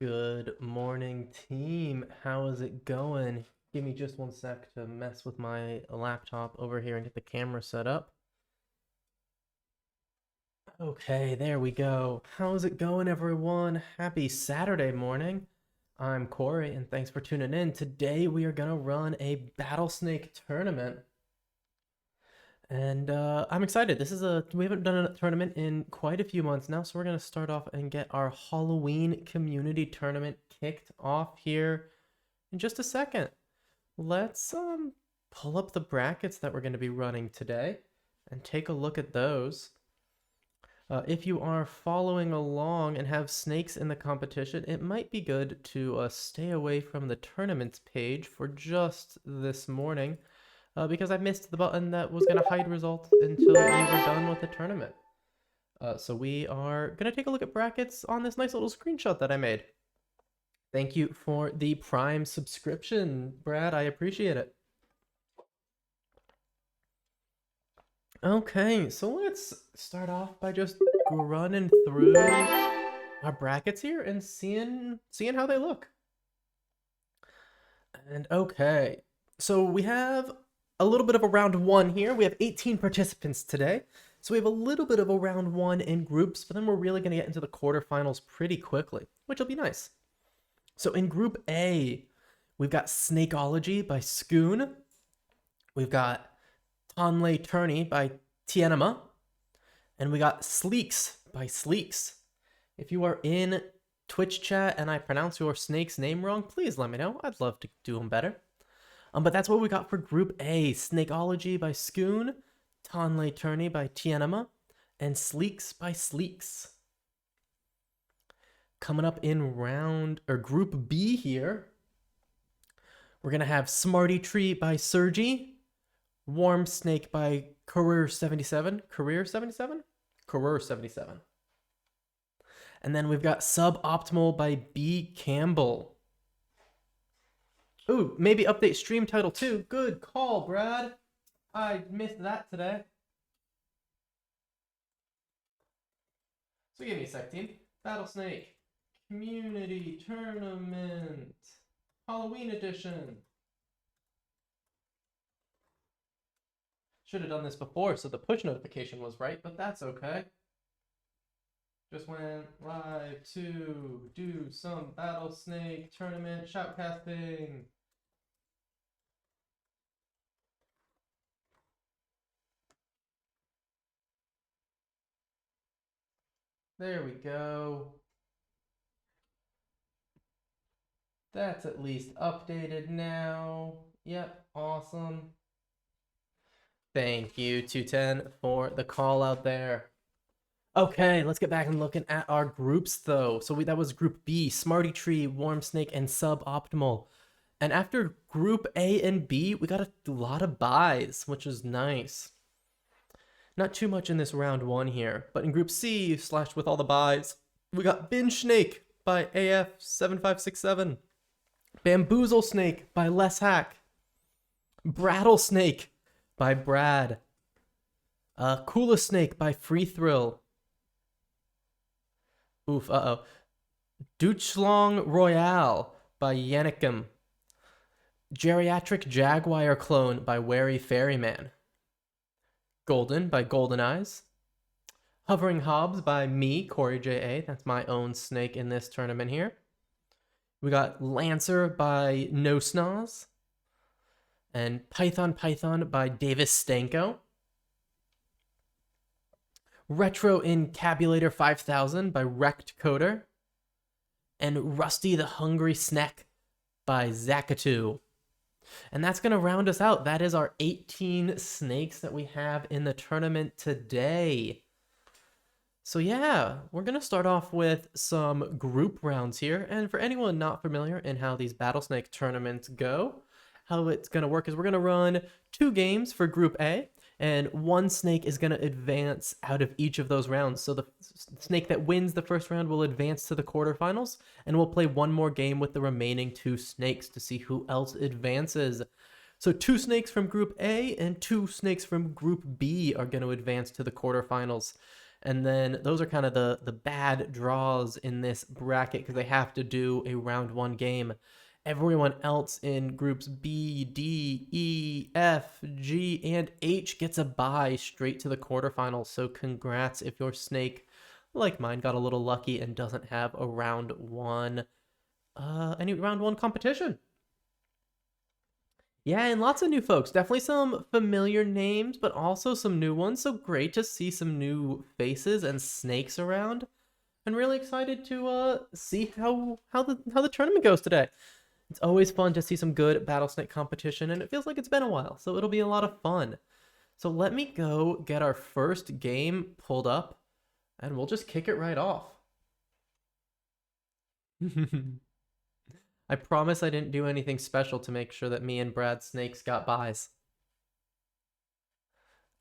Good morning, team. How is it going? Give me just one sec to mess with my laptop over here and get the camera set up. Okay, there we go. How's it going, everyone? Happy Saturday morning. I'm Corey, and thanks for tuning in. Today, we are going to run a Battlesnake tournament. And I'm excited. We haven't done a tournament in quite a few months now, so we're going to start off and get our Halloween community tournament kicked off here in just a second. Let's pull up the brackets that we're going to be running today and take a look at those. If you are following along and have snakes in the competition, it might be good to stay away from the tournaments page for just this morning, because I missed the button that was going to hide results until we were done with the tournament. So we are going to take a look at brackets on this nice little screenshot that I made. Thank you for the Prime subscription, Brad. I appreciate it. Okay, so let's start off by just running through our brackets here and seeing how they look. And okay, so we have a little bit of a round one here. We have 18 participants today. So we have a little bit of a round one in groups, but then we're really going to get into the quarterfinals pretty quickly, which will be nice. So in Group A, we've got Snakeology by Scoon. We've got Tonley Turney by Tienema. And we got Sleeks by Sleeks. If you are in Twitch chat and I pronounce your snake's name wrong, please let me know. I'd love to do them better. But that's what we got for Group A. Snakeology by Scoon, Tonley Turney by Tienema, and Sleeks by Sleeks. Coming up in Group B here, we're going to have Smarty Tree by Sergi, Warm Snake by Career 77. And then we've got Suboptimal by B. Campbell. Ooh, maybe update stream title too. Good call, Brad. I missed that today. So give me a sec, team. Battlesnake Community Tournament Halloween Edition. Should have done this before so the push notification was right, but that's okay. Just went live to do some Battlesnake tournament shoutcasting. There we go. That's at least updated now. Yep, awesome. Thank you, 210, for the call out there. Okay, let's get back and looking at our groups, though. So that was Group B, Smarty Tree, Warm Snake, and Suboptimal. And after Group A and B, we got a lot of buys, which is nice. Not too much in this round one here, but in Group C, / with all the buys, we got Binge Snake by AF7567, Bamboozle Snake by Less Hack, Brattlesnake by Brad, Coolest Snake by Free Thrill, Deutschlong Royale by Yannickum, Geriatric Jaguar Clone by Wary Ferryman, Golden by Golden Eyes, Hovering Hobbs by me, Corey J.A. That's my own snake in this tournament here. We got Lancer by No Snoz, and Python by Davis Stanko, Retro Encabulator 5000 by Wrecked Coder, and Rusty the Hungry Snack by Zakatu. And that's going to round us out. That is our 18 snakes that we have in the tournament today. So yeah, we're going to start off with some group rounds here. And for anyone not familiar in how these Battlesnake tournaments go, how it's going to work is we're going to run 2 games for Group A, and 1 snake is going to advance out of each of those rounds. So the snake that wins the first round will advance to the quarterfinals, and we'll play 1 more game with the remaining 2 snakes to see who else advances. So 2 snakes from Group A and 2 snakes from Group B are going to advance to the quarterfinals. And then those are kind of the bad draws in this bracket because they have to do a round one game. Everyone else in groups B, D, E, F, G, and H gets a bye straight to the quarterfinals. So congrats if your snake, like mine, got a little lucky and doesn't have a any round one competition. Yeah, and lots of new folks. Definitely some familiar names, but also some new ones. So great to see some new faces and snakes around. And really excited to see how the tournament goes today. It's always fun to see some good Battlesnake competition, and it feels like it's been a while, so it'll be a lot of fun. So let me go get our first game pulled up, and we'll just kick it right off. I promise I didn't do anything special to make sure that me and Brad Snakes got buys.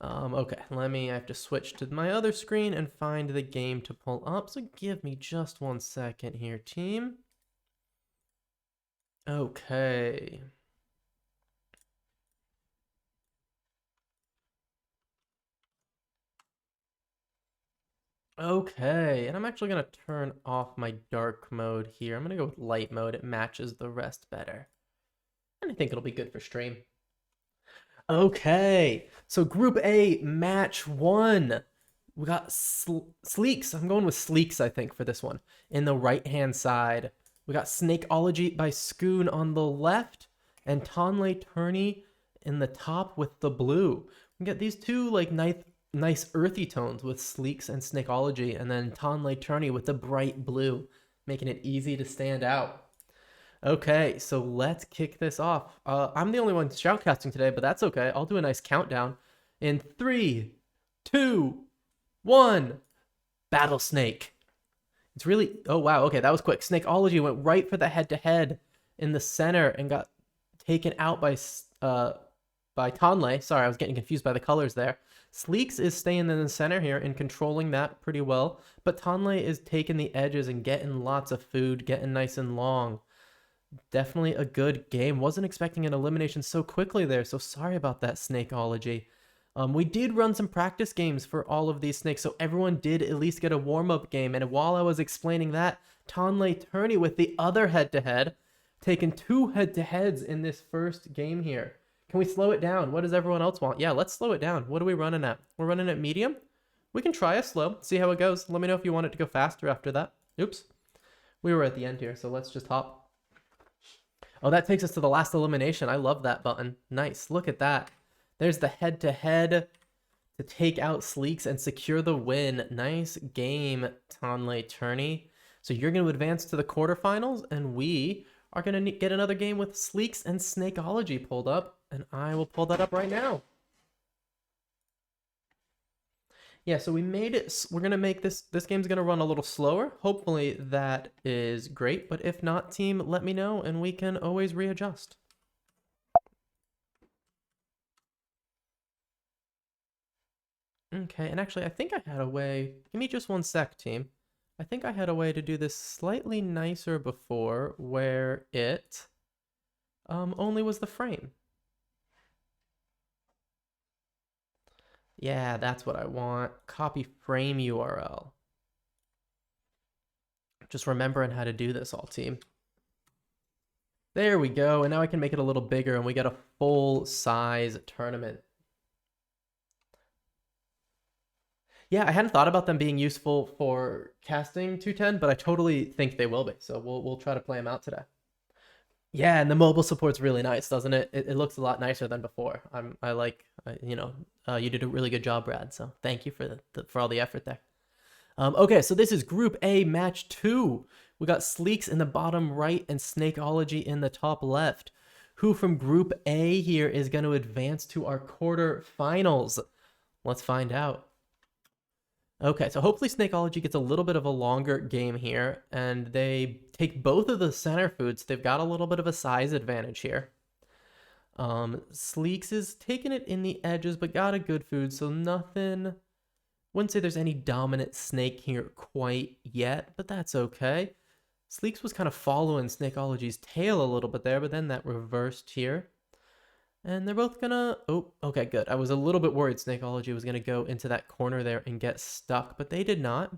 Okay, I have to switch to my other screen and find the game to pull up, so give me just 1 second here, team. Okay. Okay, and I'm actually going to turn off my dark mode here. I'm going to go with light mode. It matches the rest better. And I think it'll be good for stream. Okay, so Group A, Match 1. We got Sleeks. I'm going with Sleeks, I think, for this one. In the right-hand side. We got Snakeology by Scoon on the left. And Tonley Turney in the top with the blue. We get these two, like, nice earthy tones with Sleeks and Snakeology, and then Tonley Turney with the bright blue, making it easy to stand out. Okay, so let's kick this off. I'm the only one shoutcasting today, but that's okay. I'll do a nice countdown. In 3, 2, 1, Battlesnake. It's really, oh wow, okay, that was quick. Snakeology went right for the head-to-head in the center and got taken out by Tonley. Sorry, I was getting confused by the colors there. Sleeks is staying in the center here and controlling that pretty well, but Tonley is taking the edges and getting lots of food, getting nice and long. Definitely a good game. Wasn't expecting an elimination so quickly there, so sorry about that, Snakeology. We did run some practice games for all of these snakes, so everyone did at least get a warm-up game, and while I was explaining that, Tonley Turney with the other head-to-head, taking 2 head-to-heads in this first game here. Can we slow it down? What does everyone else want? Yeah, let's slow it down. What are we running at? We're running at medium? We can try a slow, see how it goes. Let me know if you want it to go faster after that. Oops. We were at the end here, so let's just hop. Oh, that takes us to the last elimination. I love that button. Nice. Look at that. There's the head-to-head to take out Sleeks and secure the win. Nice game, Tonley Turney. So you're going to advance to the quarterfinals, and we are going to get another game with Sleeks and Snakeology pulled up, and I will pull that up right now. Yeah, so we made it. We're going to make this game's going to run a little slower. Hopefully that is great, but if not, team, let me know, and we can always readjust. Okay, and actually, I think I had a way. Give me just 1 sec, team. I think I had a way to do this slightly nicer before, where it only was the frame. Yeah, that's what I want. Copy frame URL. Just remembering how to do this, all team. There we go, and now I can make it a little bigger, and we get a full-size tournament. Yeah, I hadn't thought about them being useful for casting 210, but I totally think they will be. So we'll try to play them out today. Yeah, and the mobile support's really nice, doesn't it? It looks a lot nicer than before. I like, you did a really good job, Brad. So thank you for all the effort there. Okay, so this is Group A, Match 2. We got Sleeks in the bottom right and Snakeology in the top left. Who from Group A here is going to advance to our quarterfinals? Let's find out. Okay, so hopefully Snakeology gets a little bit of a longer game here, and they take both of the center foods. They've got a little bit of a size advantage here. Sleeks is taking it in the edges, but got a good food, so nothing. Wouldn't say there's any dominant snake here quite yet, but that's okay. Sleeks was kind of following Snakeology's tail a little bit there, but then that reversed here. And they're both gonna... Oh, okay, good. I was a little bit worried Snakeology was gonna go into that corner there and get stuck, but they did not.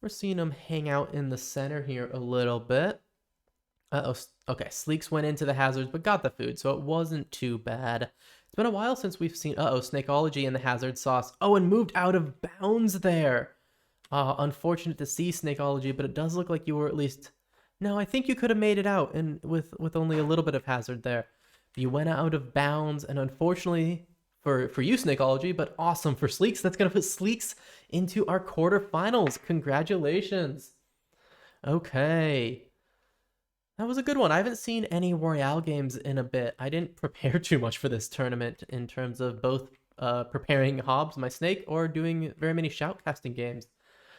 We're seeing them hang out in the center here a little bit. Uh-oh. Okay, Sleeks went into the hazards, but got the food, so it wasn't too bad. It's been a while since we've seen... Uh-oh, Snakeology in the hazard sauce. Oh, and moved out of bounds there. Unfortunate to see, Snakeology, but it does look like you were at least... No, I think you could have made it out and with only a little bit of hazard there. But you went out of bounds, and unfortunately for you, Snakeology, but awesome for Sleeks. That's going to put Sleeks into our quarterfinals. Congratulations. Okay. That was a good one. I haven't seen any Royale games in a bit. I didn't prepare too much for this tournament in terms of both preparing Hobbs, my snake, or doing very many shoutcasting games.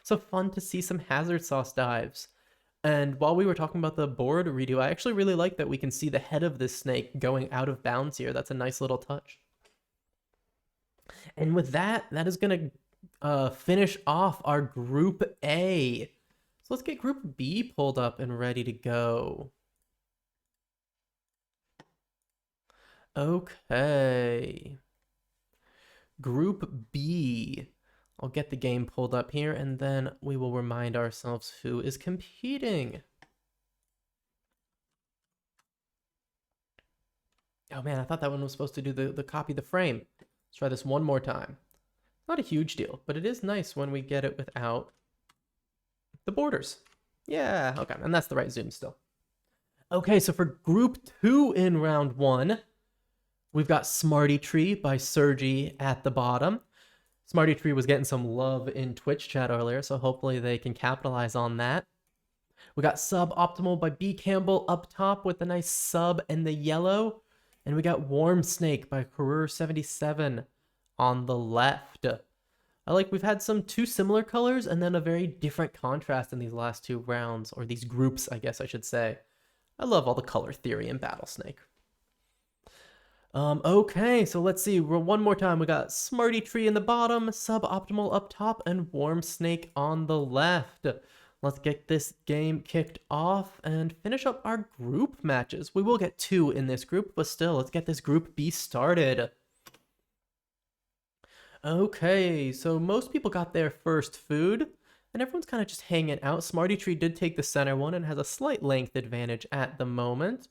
So fun to see some hazard sauce dives. And while we were talking about the board redo, I actually really like that we can see the head of this snake going out of bounds here. That's a nice little touch. And with that, that is going to finish off our Group A. So let's get Group B pulled up and ready to go. Okay. Group B. I'll get the game pulled up here, and then we will remind ourselves who is competing. Oh man, I thought that one was supposed to do the copy the frame. Let's try this one more time. Not a huge deal, but it is nice when we get it without the borders. Yeah, okay, and that's the right zoom still. Okay, so for Group 2 in round 1, we've got Smarty Tree by Sergi at the bottom. Smarty Tree was getting some love in Twitch chat earlier, so hopefully they can capitalize on that. We got Suboptimal by B Campbell up top with a nice sub and the yellow. And we got Warm Snake by Career77 on the left. I like we've had two similar colors and then a very different contrast in these last 2 rounds, or these groups, I guess I should say. I love all the color theory in Battlesnake. Okay, so let's see. One more time. We got Smarty Tree in the bottom, Suboptimal up top, and Warm Snake on the left. Let's get this game kicked off and finish up our group matches. We will get 2 in this group, but still, let's get this Group B started. Okay, so most people got their first food, and everyone's kind of just hanging out. Smarty Tree did take the center one and has a slight length advantage at the moment,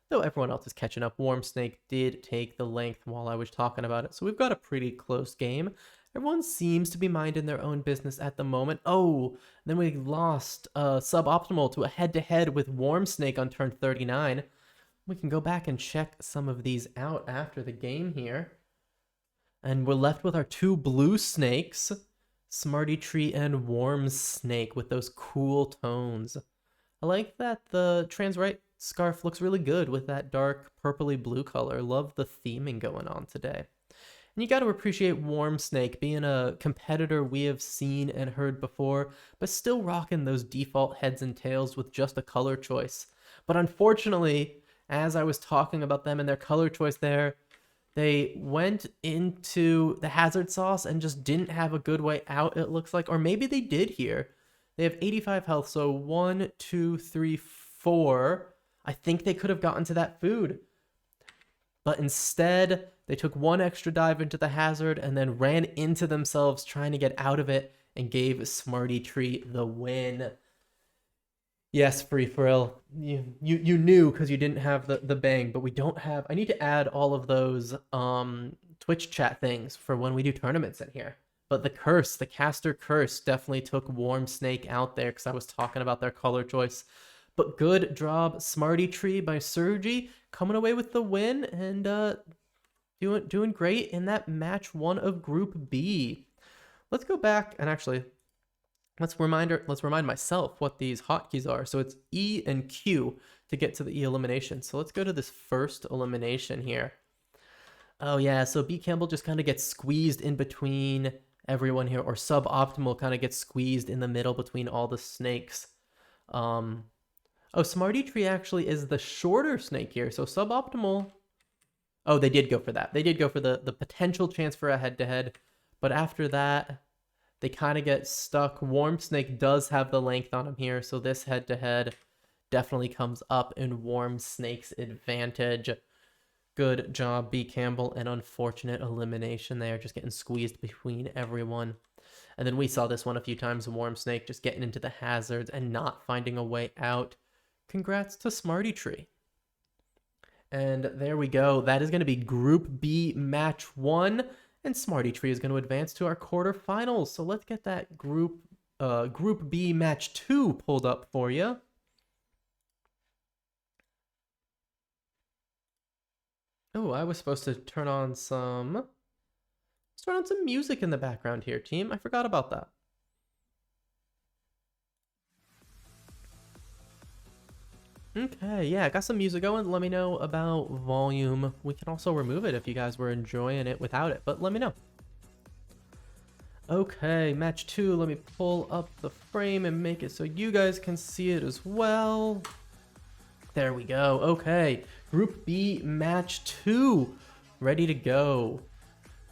though everyone else is catching up. Warm Snake did take the length while I was talking about it, so we've got a pretty close game. Everyone seems to be minding their own business at the moment. Oh, then we lost Suboptimal to a head-to-head with Warm Snake on turn 39. We can go back and check some of these out after the game here. And we're left with our 2 blue snakes, Smarty Tree and Warm Snake, with those cool tones. I like that the trans right scarf looks really good with that dark purpley blue color. Love the theming going on today. And you got to appreciate Warm Snake being a competitor we have seen and heard before, but still rocking those default heads and tails with just a color choice. But unfortunately, as I was talking about them and their color choice there, they went into the hazard sauce and just didn't have a good way out, it looks like. Or maybe they did here. They have 85 health, so 1, 2, 3, 4. I think they could have gotten to that food. But instead, they took 1 extra dive into the hazard and then ran into themselves trying to get out of it and gave Smarty Tree the win. Yes, Free Frill, you knew because you didn't have the bang, but we don't have... I need to add all of those Twitch chat things for when we do tournaments in here. But the curse, the caster curse, definitely took Warm Snake out there because I was talking about their color choice. But good job, Smarty Tree by Sergi, coming away with the win and doing great in that match 1 of Group B. Let's go back and actually let's remind myself what these hotkeys are. So it's E and Q to get to the E elimination. So let's go to this first elimination here. Oh yeah, so B Campbell just kind of gets squeezed in between everyone here, or Suboptimal kind of gets squeezed in the middle between all the snakes. Oh, Smarty Tree actually is the shorter snake here. So Suboptimal... Oh, they did go for that. They did go for the potential chance for a head-to-head. But after that, they kind of get stuck. Warm Snake does have the length on him here. So this head-to-head definitely comes up in Warm Snake's advantage. Good job, B. Campbell. An unfortunate elimination there, just getting squeezed between everyone. And then we saw this one a few times, Warm Snake just getting into the hazards and not finding a way out. Congrats to Smarty Tree. And there we go. That is going to be Group B Match 1. And Smarty Tree is going to advance to our quarterfinals. So let's get that Group B Match 2 pulled up for you. Oh, I was supposed to turn on some music in the background here, team. I forgot about that. Okay, yeah, got some music going. Let me know about volume. We can also remove it if you guys were enjoying it without it, but let me know. Okay, match 2. Let me pull up the frame and make it so you guys can see it as well. There we go. Okay, Group B match 2. Ready to go.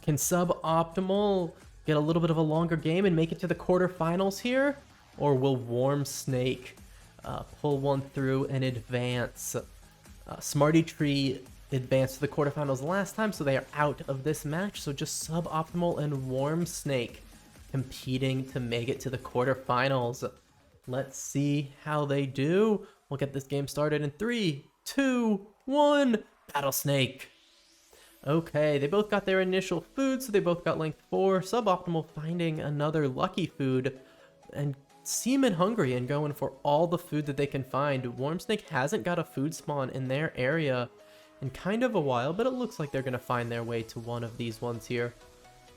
Can Suboptimal get a little bit of a longer game and make it to the quarterfinals here? Or will Warm Snake pull one through and advance? Smarty Tree advanced to the quarterfinals last time, so they are out of this match. So just Suboptimal and Warm Snake competing to make it to the quarterfinals. Let's see how they do. We'll get this game started in 3, 2, 1. Battlesnake. Okay, they both got their initial food, so they both got length 4. Suboptimal finding another lucky food and seeming hungry and going for all the food that they can find. Warm Snake hasn't got a food spawn in their area in kind of a while, but it looks like they're going to find their way to one of these ones here.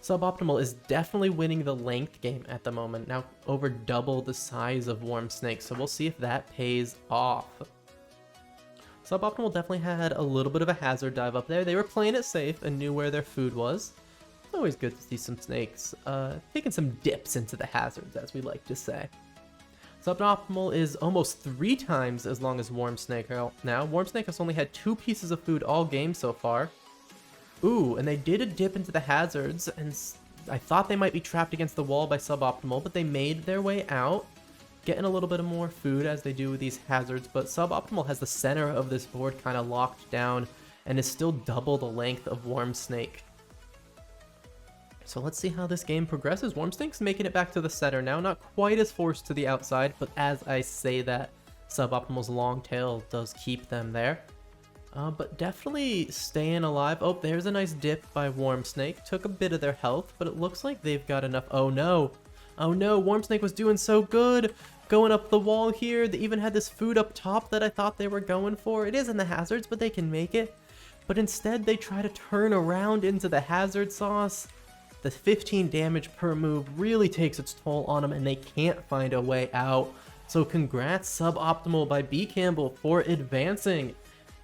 Suboptimal is definitely winning the length game at the moment, now over double the size of Warm Snake, so we'll see if that pays off. Suboptimal definitely had a little bit of a hazard dive up there. They were playing it safe and knew where their food was. Always good to see some snakes taking some dips into the hazards, as we like to say. Suboptimal is almost 3 times as long as Warm Snake now. Warm Snake has only had 2 pieces of food all game so far. Ooh, and they did a dip into the hazards, and I thought they might be trapped against the wall by Suboptimal, but they made their way out, getting a little bit of more food as they do with these hazards, but Suboptimal has the center of this board kind of locked down and is still double the length of Warm Snake. So let's see how this game progresses. Warm Snake's making it back to the center now, not quite as forced to the outside, but as I say that, Suboptimal's long tail does keep them there. But definitely staying alive. Oh, there's a nice dip by Warm Snake. Took a bit of their health, but it looks like they've got enough. Oh no. Oh no, Warm Snake was doing so good. Going up the wall here. They even had this food up top that I thought they were going for. It is in the hazards, but they can make it. But instead, they try to turn around into the hazard sauce. The 15 damage per move really takes its toll on them, and they can't find a way out. So congrats, Suboptimal by B. Campbell, for advancing.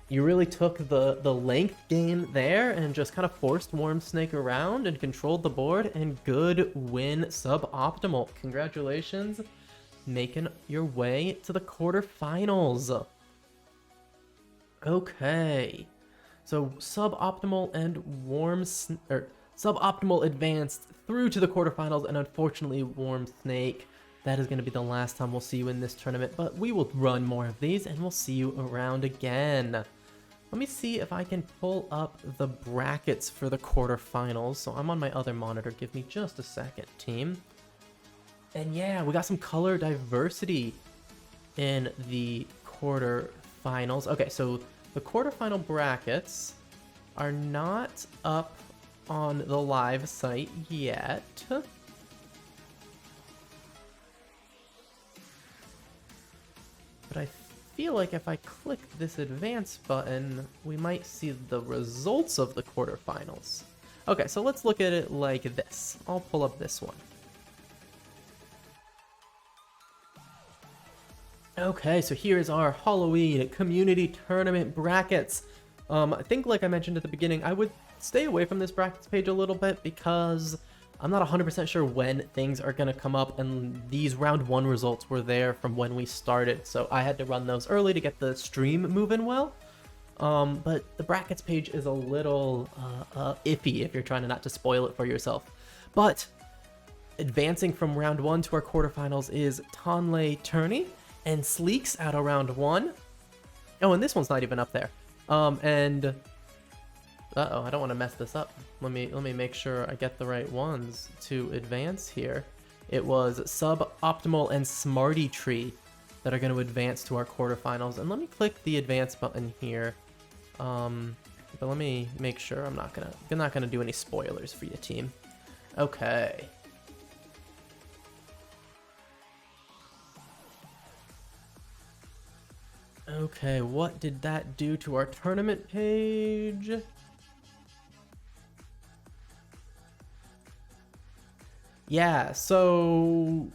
You really took the length game there and just kind of forced Warm Snake around and controlled the board, and good win, Suboptimal. Congratulations, making your way to the quarterfinals. Okay, so Suboptimal and Suboptimal advanced through to the quarterfinals, and unfortunately Warm Snake, that is going to be the last time we'll see you in this tournament, but we will run more of these and we'll see you around again. Let me see if I can pull up the brackets for the quarterfinals. So I'm on my other monitor. Give me just a second, team. And yeah, we got some color diversity in the quarterfinals. Okay, so the quarterfinal brackets are not up on the live site yet. But I feel like if I click this advance button, we might see the results of the quarterfinals. Okay, so let's look at it like this. I'll pull up this one. Okay, so here's our Halloween community tournament brackets. I think, like I mentioned at the beginning, I would stay away from this brackets page a little bit because I'm not 100% sure when things are going to come up, and these round 1 results were there from when we started, so I had to run those early to get the stream moving well. But the brackets page is a little iffy if you're trying not to spoil it for yourself. But advancing from round 1 to our quarterfinals is Tonley Turney and Sleeks out of round 1. Oh, and this one's not even up there. And Uh-oh, I don't want to mess this up. Let me make sure I get the right ones to advance here. It was Suboptimal and Smarty Tree that are going to advance to our quarterfinals. And let me click the advance button here. But let me make sure I'm not gonna do any spoilers for your team. Okay. Okay, what did that do to our tournament page? Yeah, so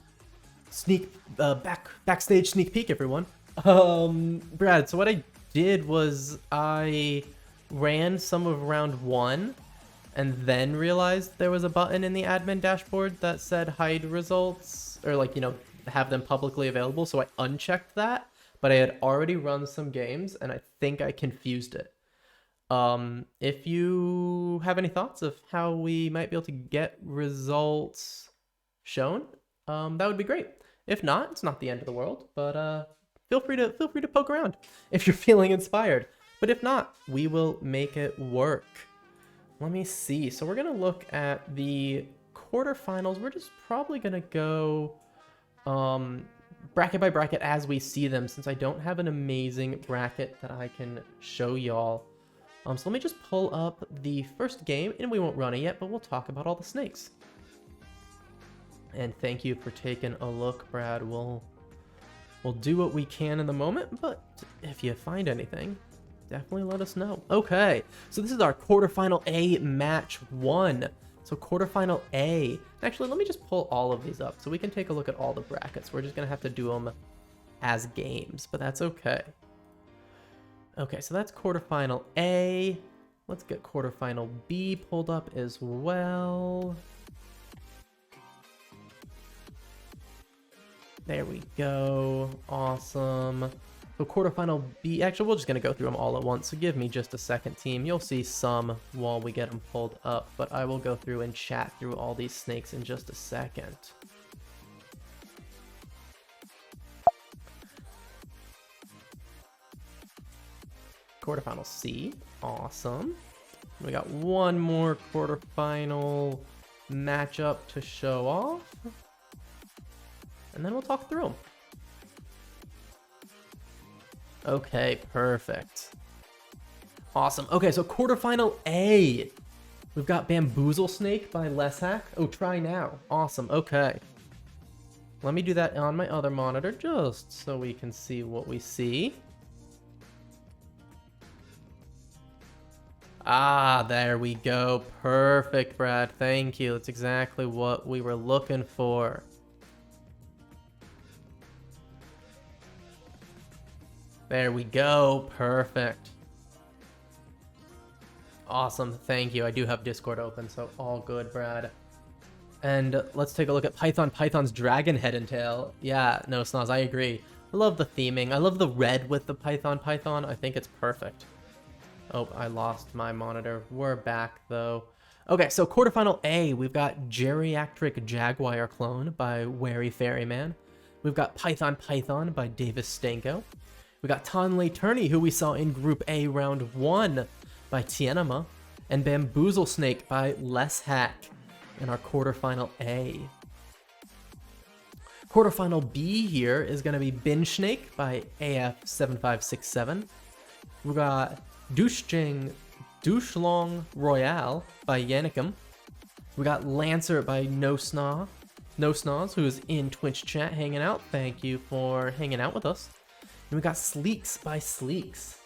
backstage sneak peek, everyone. Brad, so what I did was I ran some of round 1 and then realized there was a button in the admin dashboard that said hide results, or like, you know, have them publicly available. So I unchecked that, but I had already run some games and I think I confused it. If you have any thoughts of how we might be able to get results shown, that would be great. If not, it's not the end of the world, but feel free to poke around if you're feeling inspired. But if not, we will make it work. Let me see. So we're gonna look at the quarterfinals. We're just probably gonna go bracket by bracket as we see them, since I don't have an amazing bracket that I can show y'all. So let me just pull up the first game, and we won't run it yet, but we'll talk about all the snakes. And thank you for taking a look, Brad. We'll do what we can in the moment, but if you find anything, definitely let us know. Okay, so this is our quarterfinal A match 1. So quarterfinal A. Actually, let me just pull all of these up so we can take a look at all the brackets. We're just gonna have to do them as games, but that's okay. Okay, so that's quarterfinal A. Let's get quarterfinal B pulled up as well. There we go. Awesome. So quarterfinal B, actually, we're just going to go through them all at once. So give me just a second, team. You'll see some while we get them pulled up, but I will go through and chat through all these snakes in just a second. Quarterfinal C. Awesome. We got one more quarterfinal matchup to show off. And then we'll talk through them. Okay, perfect. Awesome. Okay, so quarterfinal A. We've got Battlesnake by Lesshack. Oh, try now. Awesome. Okay. Let me do that on my other monitor just so we can see what we see. Ah, there we go. Perfect, Brad. Thank you. That's exactly what we were looking for. There we go. Perfect. Awesome. Thank you. I do have Discord open, so all good, Brad. And let's take a look at Python's dragon head and tail. Yeah, no, Snoz, I agree. I love the theming. I love the red with the Python. I think it's perfect. Oh, I lost my monitor. We're back, though. Okay, so quarterfinal A, we've got Geriatric Jaguar Clone by Wary Ferryman. We've got Python by Davis Stanko. We got Tonley Turney, who we saw in Group A Round 1 by Tianema. And Battlesnake by Lesshack in our quarterfinal A. Quarterfinal B here is going to be Binge by AF7567. We got Douchelong Royale by Yannickum. We got Lancer by No Snoz, who is in Twitch chat hanging out. Thank you for hanging out with us. And we got Sleeks by Sleeks.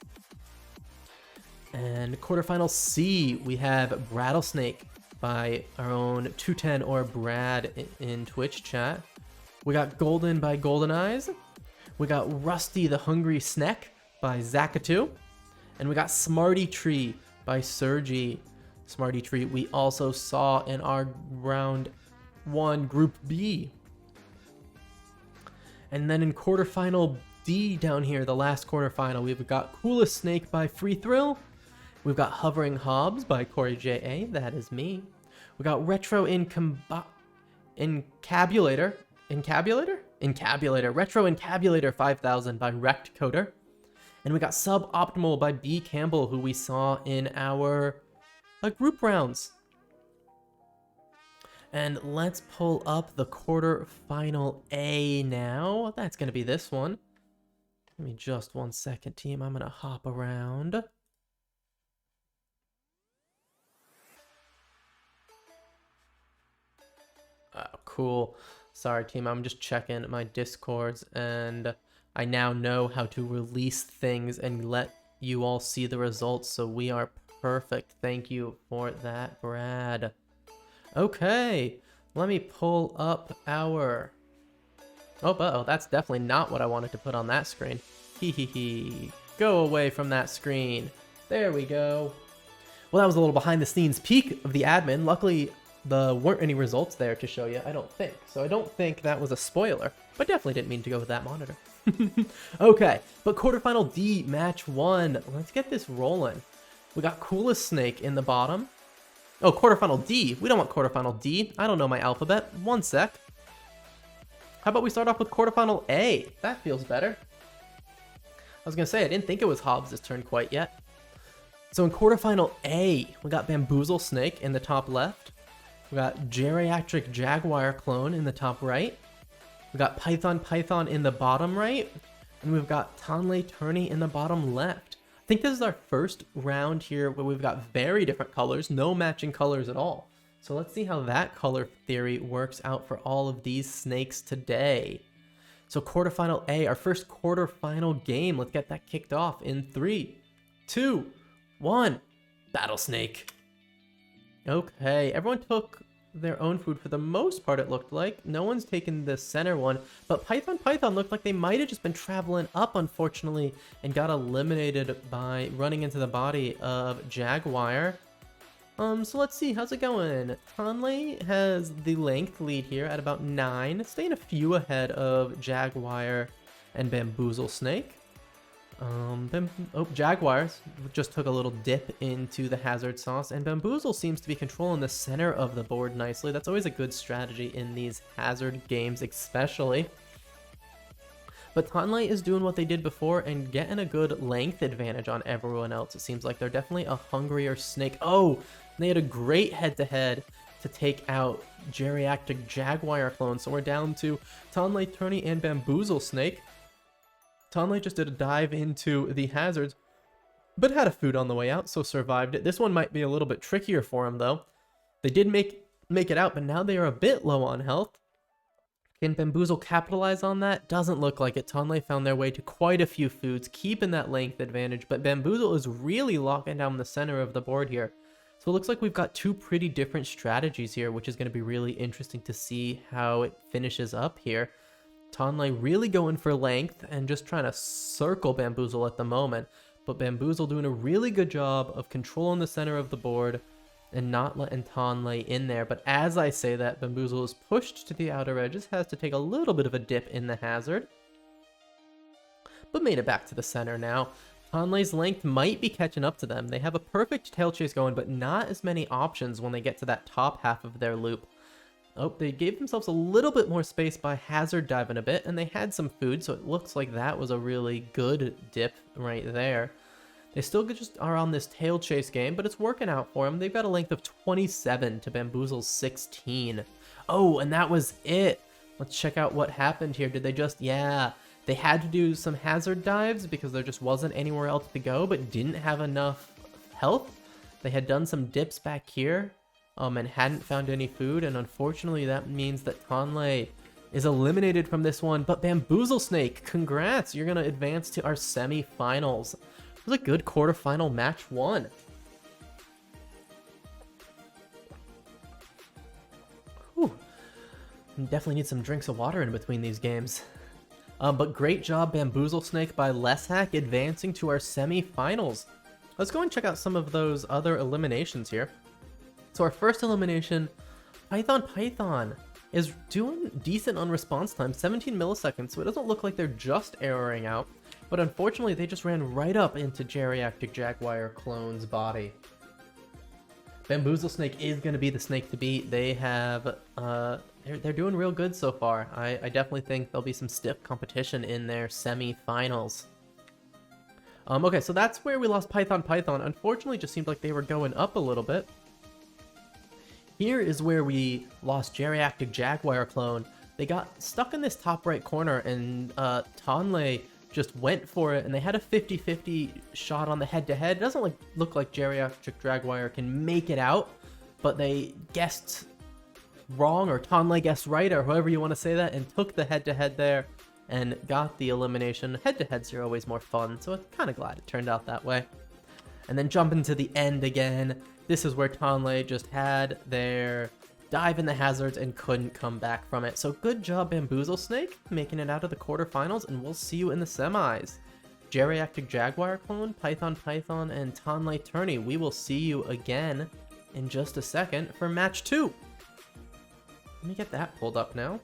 And quarterfinal C, we have Battlesnake by our own 210 or Brad in Twitch chat. We got Golden by Golden Eyes. We got Rusty the Hungry Snack by Zakatu. And we got Smarty Tree by Sergi. Smarty Tree we also saw in our round 1 Group B. And then in quarterfinal D down here, the last quarterfinal, we've got Coolest Snake by Free Thrill. We've got Hovering Hobbs by Corey J.A. That is me. We got Retro Encabulator. Retro Encabulator 5000 by Wrecked Coder. And we got Suboptimal by B. Campbell, who we saw in our group rounds. And let's pull up the quarterfinal A now. That's going to be this one. Give me just 1 second, team. I'm going to hop around. Oh, cool. Sorry, team. I'm just checking my Discords, and I now know how to release things and let you all see the results, so we are perfect. Thank you for that, Brad. Okay, let me pull up our... Oh, that's definitely not what I wanted to put on that screen. Hee. Go away from that screen. There we go. Well, that was a little behind the scenes peek of the admin. Luckily, there weren't any results there to show you, I don't think. So I don't think that was a spoiler, but definitely didn't mean to go with that monitor. Okay, but quarterfinal D, match 1. Let's get this rolling. We got Coolest Snake in the bottom. Oh, quarterfinal D. We don't want quarterfinal D. I don't know my alphabet. 1 sec. How about we start off with quarterfinal A? That feels better. I was going to say, I didn't think it was Hobbs' turn quite yet. So in quarterfinal A, we got Bamboozle Snake in the top left. We got Geriatric Jaguar Clone in the top right. We got Python in the bottom right. And we've got Tonley Turney in the bottom left. I think this is our first round here where we've got very different colors, no matching colors at all. So let's see how that color theory works out for all of these snakes today. So quarterfinal A, our first quarterfinal game. Let's get that kicked off in 3, 2, 1. Battlesnake. Okay, everyone took their own food for the most part, it looked like. No one's taken the center one, but Python looked like they might have just been traveling up, unfortunately, and got eliminated by running into the body of Jaguar. So let's see, how's it going? Tonley has the length lead here at about 9, staying a few ahead of Jaguar and Bamboozle Snake. Jaguars just took a little dip into the hazard sauce, and Bamboozle seems to be controlling the center of the board nicely. That's always a good strategy in these hazard games, especially. But Tonley is doing what they did before and getting a good length advantage on everyone else. It seems like they're definitely a hungrier snake. Oh, they had a great head-to-head to take out Geriatric Jaguar Clone, so we're down to Tonley Turney and Bamboozle Snake. Tonley just did a dive into the hazards, but had a food on the way out, so survived it. This one might be a little bit trickier for him, though. They did make it out, but now they are a bit low on health. Can Bamboozle capitalize on that? Doesn't look like it. Tonley found their way to quite a few foods, keeping that length advantage, but Bamboozle is really locking down the center of the board here. So it looks like we've got two pretty different strategies here, which is going to be really interesting to see how it finishes up here. Tonley really going for length and just trying to circle Bamboozle at the moment, but Bamboozle doing a really good job of controlling the center of the board and not letting Tonley in there. But as I say that, Bamboozle is pushed to the outer edges, has to take a little bit of a dip in the hazard, but made it back to the center now. Tonley's length might be catching up to them. They have a perfect tail chase going, but not as many options when they get to that top half of their loop. Oh, they gave themselves a little bit more space by hazard diving a bit, and they had some food, so it looks like that was a really good dip right there. They still just are on this tail chase game, but it's working out for them. They've got a length of 27 to Bamboozle's 16. Oh, and that was it. Let's check out what happened here. Did they just... Yeah, they had to do some hazard dives because there just wasn't anywhere else to go, but didn't have enough health. They had done some dips back here. And hadn't found any food, and unfortunately that means that Tonley is eliminated from this one. But Bamboozle Snake, congrats! You're going to advance to our semi-finals. It was a good quarterfinal match 1. Whew. Definitely need some drinks of water in between these games. But great job, Bamboozle Snake by Lesshack, advancing to our semi-finals. Let's go and check out some of those other eliminations here. So our first elimination, Python is doing decent on response time, 17 milliseconds, so it doesn't look like they're just erroring out, but unfortunately they just ran right up into Geriatric Jaguar Clone's body. Bamboozle Snake is going to be the snake to beat. They have, they're doing real good so far. I definitely think there'll be some stiff competition in their semi-finals. Okay, so that's where we lost Python. Unfortunately, just seemed like they were going up a little bit. Here is where we lost Geriatric Jaguar clone. They got stuck in this top right corner, and Tonley just went for it, and they had a 50-50 shot on the head-to-head. It doesn't look like Geriatric Jaguar can make it out, but they guessed wrong, or Tonley guessed right, or however you want to say that, and took the head-to-head there and got the elimination. Head-to-heads are always more fun, so I'm kind of glad it turned out that way. And then jumping to the end again, this is where Tonley just had their dive in the hazards and couldn't come back from it. So good job, Battlesnake, making it out of the quarterfinals, and we'll see you in the semis. Geriatric Jaguar clone, Python, and Tonley Tourney. We will see you again in just a second for match 2. Let me get that pulled up now.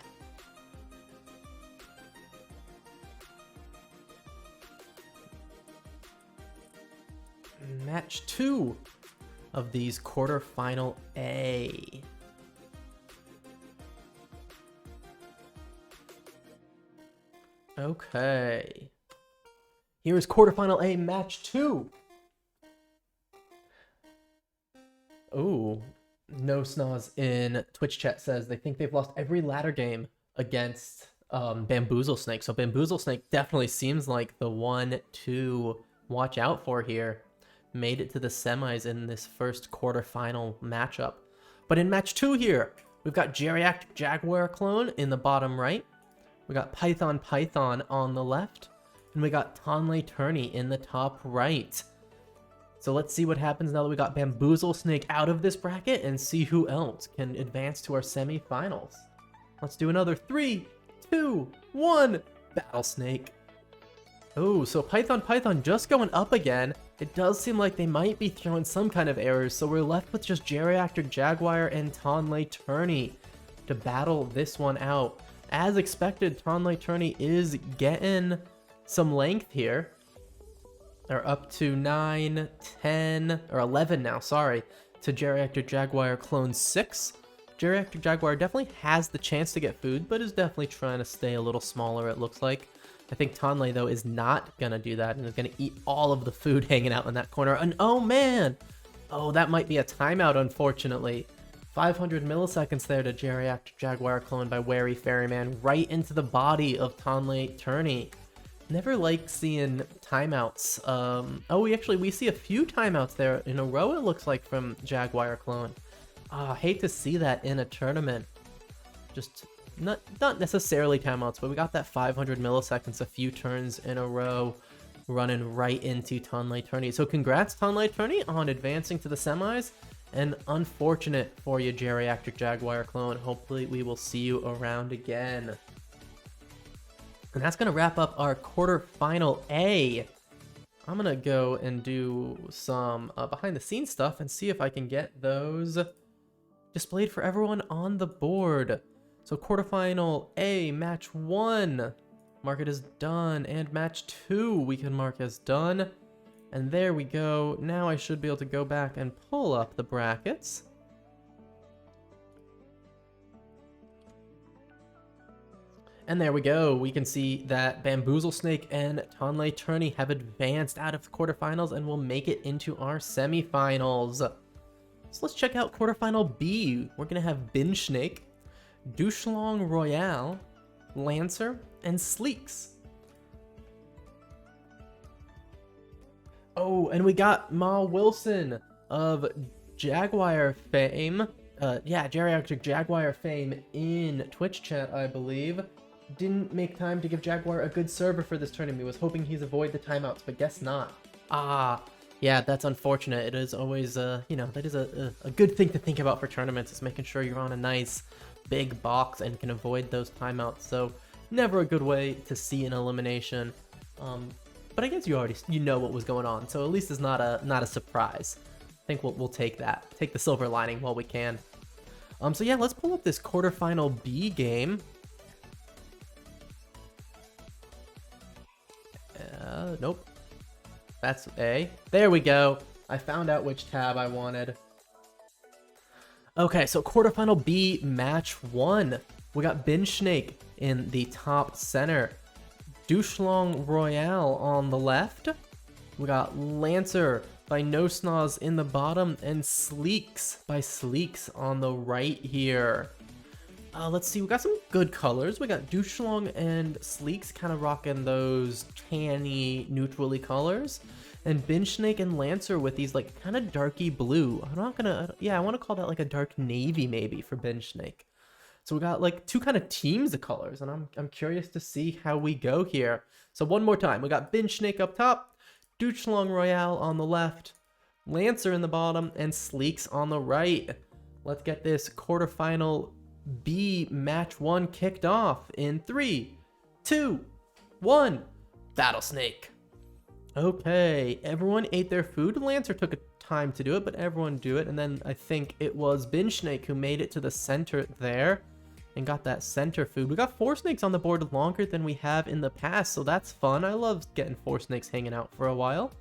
Match 2 of these quarterfinal A. Okay. Here is quarterfinal A, match 2. Ooh. No Snoz in Twitch chat says they think they've lost every ladder game against Battlesnake. So Battlesnake definitely seems like the one to watch out for here. Made it to the semis in this first quarterfinal matchup. But in match 2 here, we've got Geriatric Jaguar clone in the bottom right. We got Python on the left. And we got Tonley Tourney in the top right. So let's see what happens now that we got Battlesnake out of this bracket and see who else can advance to our semifinals. Let's do another 3, 2, 1. Battlesnake. Oh, so Python just going up again. It does seem like they might be throwing some kind of errors, so we're left with just Geriatric Jaguar and Tonley Tourney to battle this one out. As expected, Tonley Tourney is getting some length here. They're up to 9, 10, or 11 now, sorry, to Geriatric Jaguar clone 6. Geriatric Jaguar definitely has the chance to get food, but is definitely trying to stay a little smaller, it looks like. I think Tonley, though, is not going to do that and is going to eat all of the food hanging out in that corner. And oh, man! Oh, that might be a timeout, unfortunately. 500 milliseconds there to Geriatric Jaguar clone by Wary Ferryman right into the body of Tonley Tourney. Never like seeing timeouts. We see a few timeouts there in a row, it looks like, from Jaguar clone. Hate to see that in a tournament. Just not necessarily timeouts, but we got that 500 milliseconds, a few turns in a row, running right into Tonley Tourney. So congrats, Tonley Tourney, on advancing to the semis, and unfortunate for you, Geriatric Jaguar clone. Hopefully we will see you around again. And that's going to wrap up our quarterfinal A. I'm going to go and do some behind-the-scenes stuff and see if I can get those displayed for everyone on the board. So quarterfinal A, match 1, mark it as done, and match 2 we can mark as done. And there we go. Now I should be able to go back and pull up the brackets. And there we go. We can see that Battlesnake and Tonley Tourney have advanced out of the quarterfinals and will make it into our semifinals. So let's check out quarterfinal B. We're going to have Battlesnake, Douchelong Royale, Lancer, and Sleeks. Oh, and we got Ma Wilson of Jaguar fame. Geriatric Jaguar fame in Twitch chat, I believe. Didn't make time to give Jaguar a good server for this tournament. He was hoping he'd avoid the timeouts, but guess not. Yeah, that's unfortunate. It is always, that is a good thing to think about for tournaments, is making sure you're on a nice big box and can avoid those timeouts. So never a good way to see an elimination. But I guess you know what was going on, so at least it's not a surprise. I think we'll take that. Take the silver lining while we can. So yeah, let's pull up this quarterfinal B game. Nope. That's A. There we go. I found out which tab I wanted. Okay, so quarterfinal B, match 1. We got Battlesnake in the top center. Douchelong Royale on the left. We got Lancer by No Snoz in the bottom, and Sleeks by Sleeks on the right here. Let's see, we got some good colors. We got Douchelong and Sleeks kind of rocking those tanny, neutrally colors. And Binge and Lancer with these like kind of darky blue. I'm not gonna, yeah, I want to call that like a dark navy maybe for Binge. So we got like two kind of teams of colors, and I'm curious to see how we go here. So one more time, we got Binge up top, Douchelong Royale on the left, Lancer in the bottom, and Sleeks on the right. Let's get this quarterfinal B match 1 kicked off in 3, 2, 1. Battlesnake. Okay, everyone ate their food. Lancer took a time to do it, but everyone do it. And then I think it was Binge who made it to the center there and got that center food. We got 4 snakes on the board longer than we have in the past, so that's fun. I love getting 4 snakes hanging out for a while.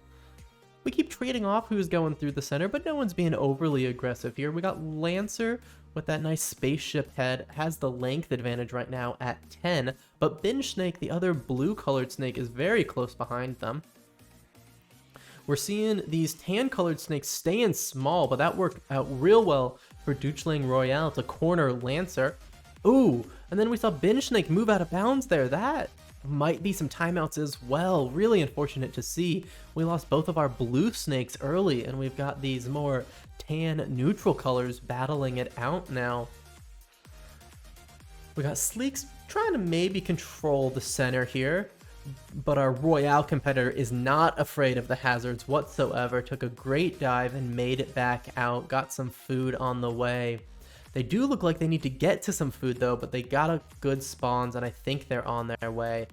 We keep trading off who's going through the center, but no one's being overly aggressive here. We got Lancer with that nice spaceship head, has the length advantage right now at 10, but Binge, the other blue colored snake, is very close behind them. We're seeing these tan colored snakes staying small, but that worked out real well for Douchelong Royale to corner Lancer. Ooh, and then we saw Binge move out of bounds there. That might be some timeouts as well. Really unfortunate to see. We lost both of our blue snakes early, and we've got these more tan neutral colors battling it out now. We got Sleeks trying to maybe control the center here, but our Royale competitor is not afraid of the hazards whatsoever. Took a great dive and made it back out. Got some food on the way. They do look like they need to get to some food though, but they got a good spawns, and I think they're on their way.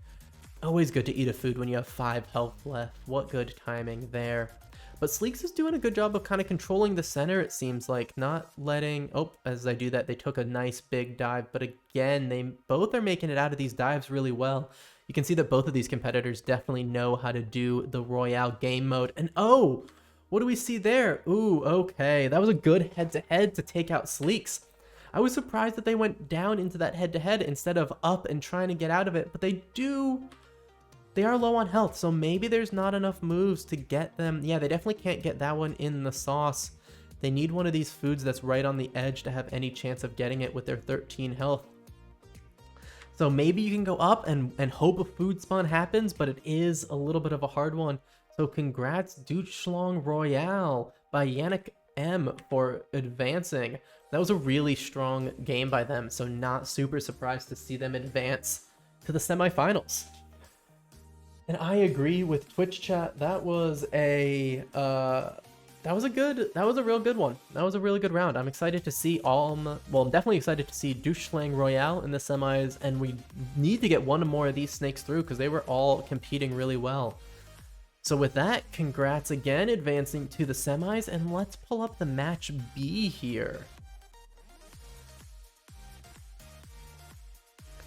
Always good to eat a food when you have 5 health left. What good timing there. But Sleeks is doing a good job of kind of controlling the center, it seems like. Not letting... Oh, as I do that, they took a nice big dive. But again, they both are making it out of these dives really well. You can see that both of these competitors definitely know how to do the Royale game mode. And oh, what do we see there? Ooh, okay. That was a good head-to-head to take out Sleeks. I was surprised that they went down into that head-to-head instead of up and trying to get out of it. But they are low on health, so maybe there's not enough moves to get them. Yeah, they definitely can't get that one in the sauce. They need one of these foods that's right on the edge to have any chance of getting it with their 13 health. So maybe you can go up and hope a food spawn happens, but it is a little bit of a hard one. So congrats Douchelong Royale by Yannick M for advancing. That was a really strong game by them, so not super surprised to see them advance to the semifinals. And I agree with Twitch chat. That was a real good one. That was a really good round. I'm excited to see I'm definitely excited to see Douchelong Royale in the semis, and we need to get one more of these snakes through because they were all competing really well. So with that, congrats again, advancing to the semis, and let's pull up the match B here.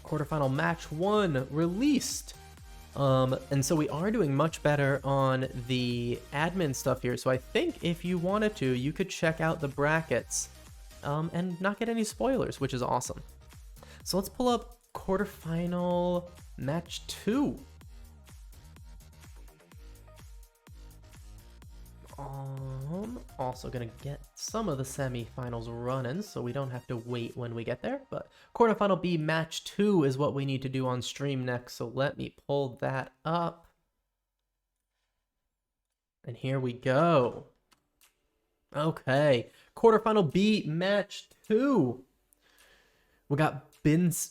Quarterfinal match 1 released. And so we are doing much better on the admin stuff here. So I think if you wanted to, you could check out the brackets and not get any spoilers, which is awesome. So let's pull up quarterfinal match 2. Also gonna get some of the semifinals running, so we don't have to wait when we get there. But quarterfinal B match 2 is what we need to do on stream next. So let me pull that up. And here we go. Okay, quarterfinal B match 2. We got Binge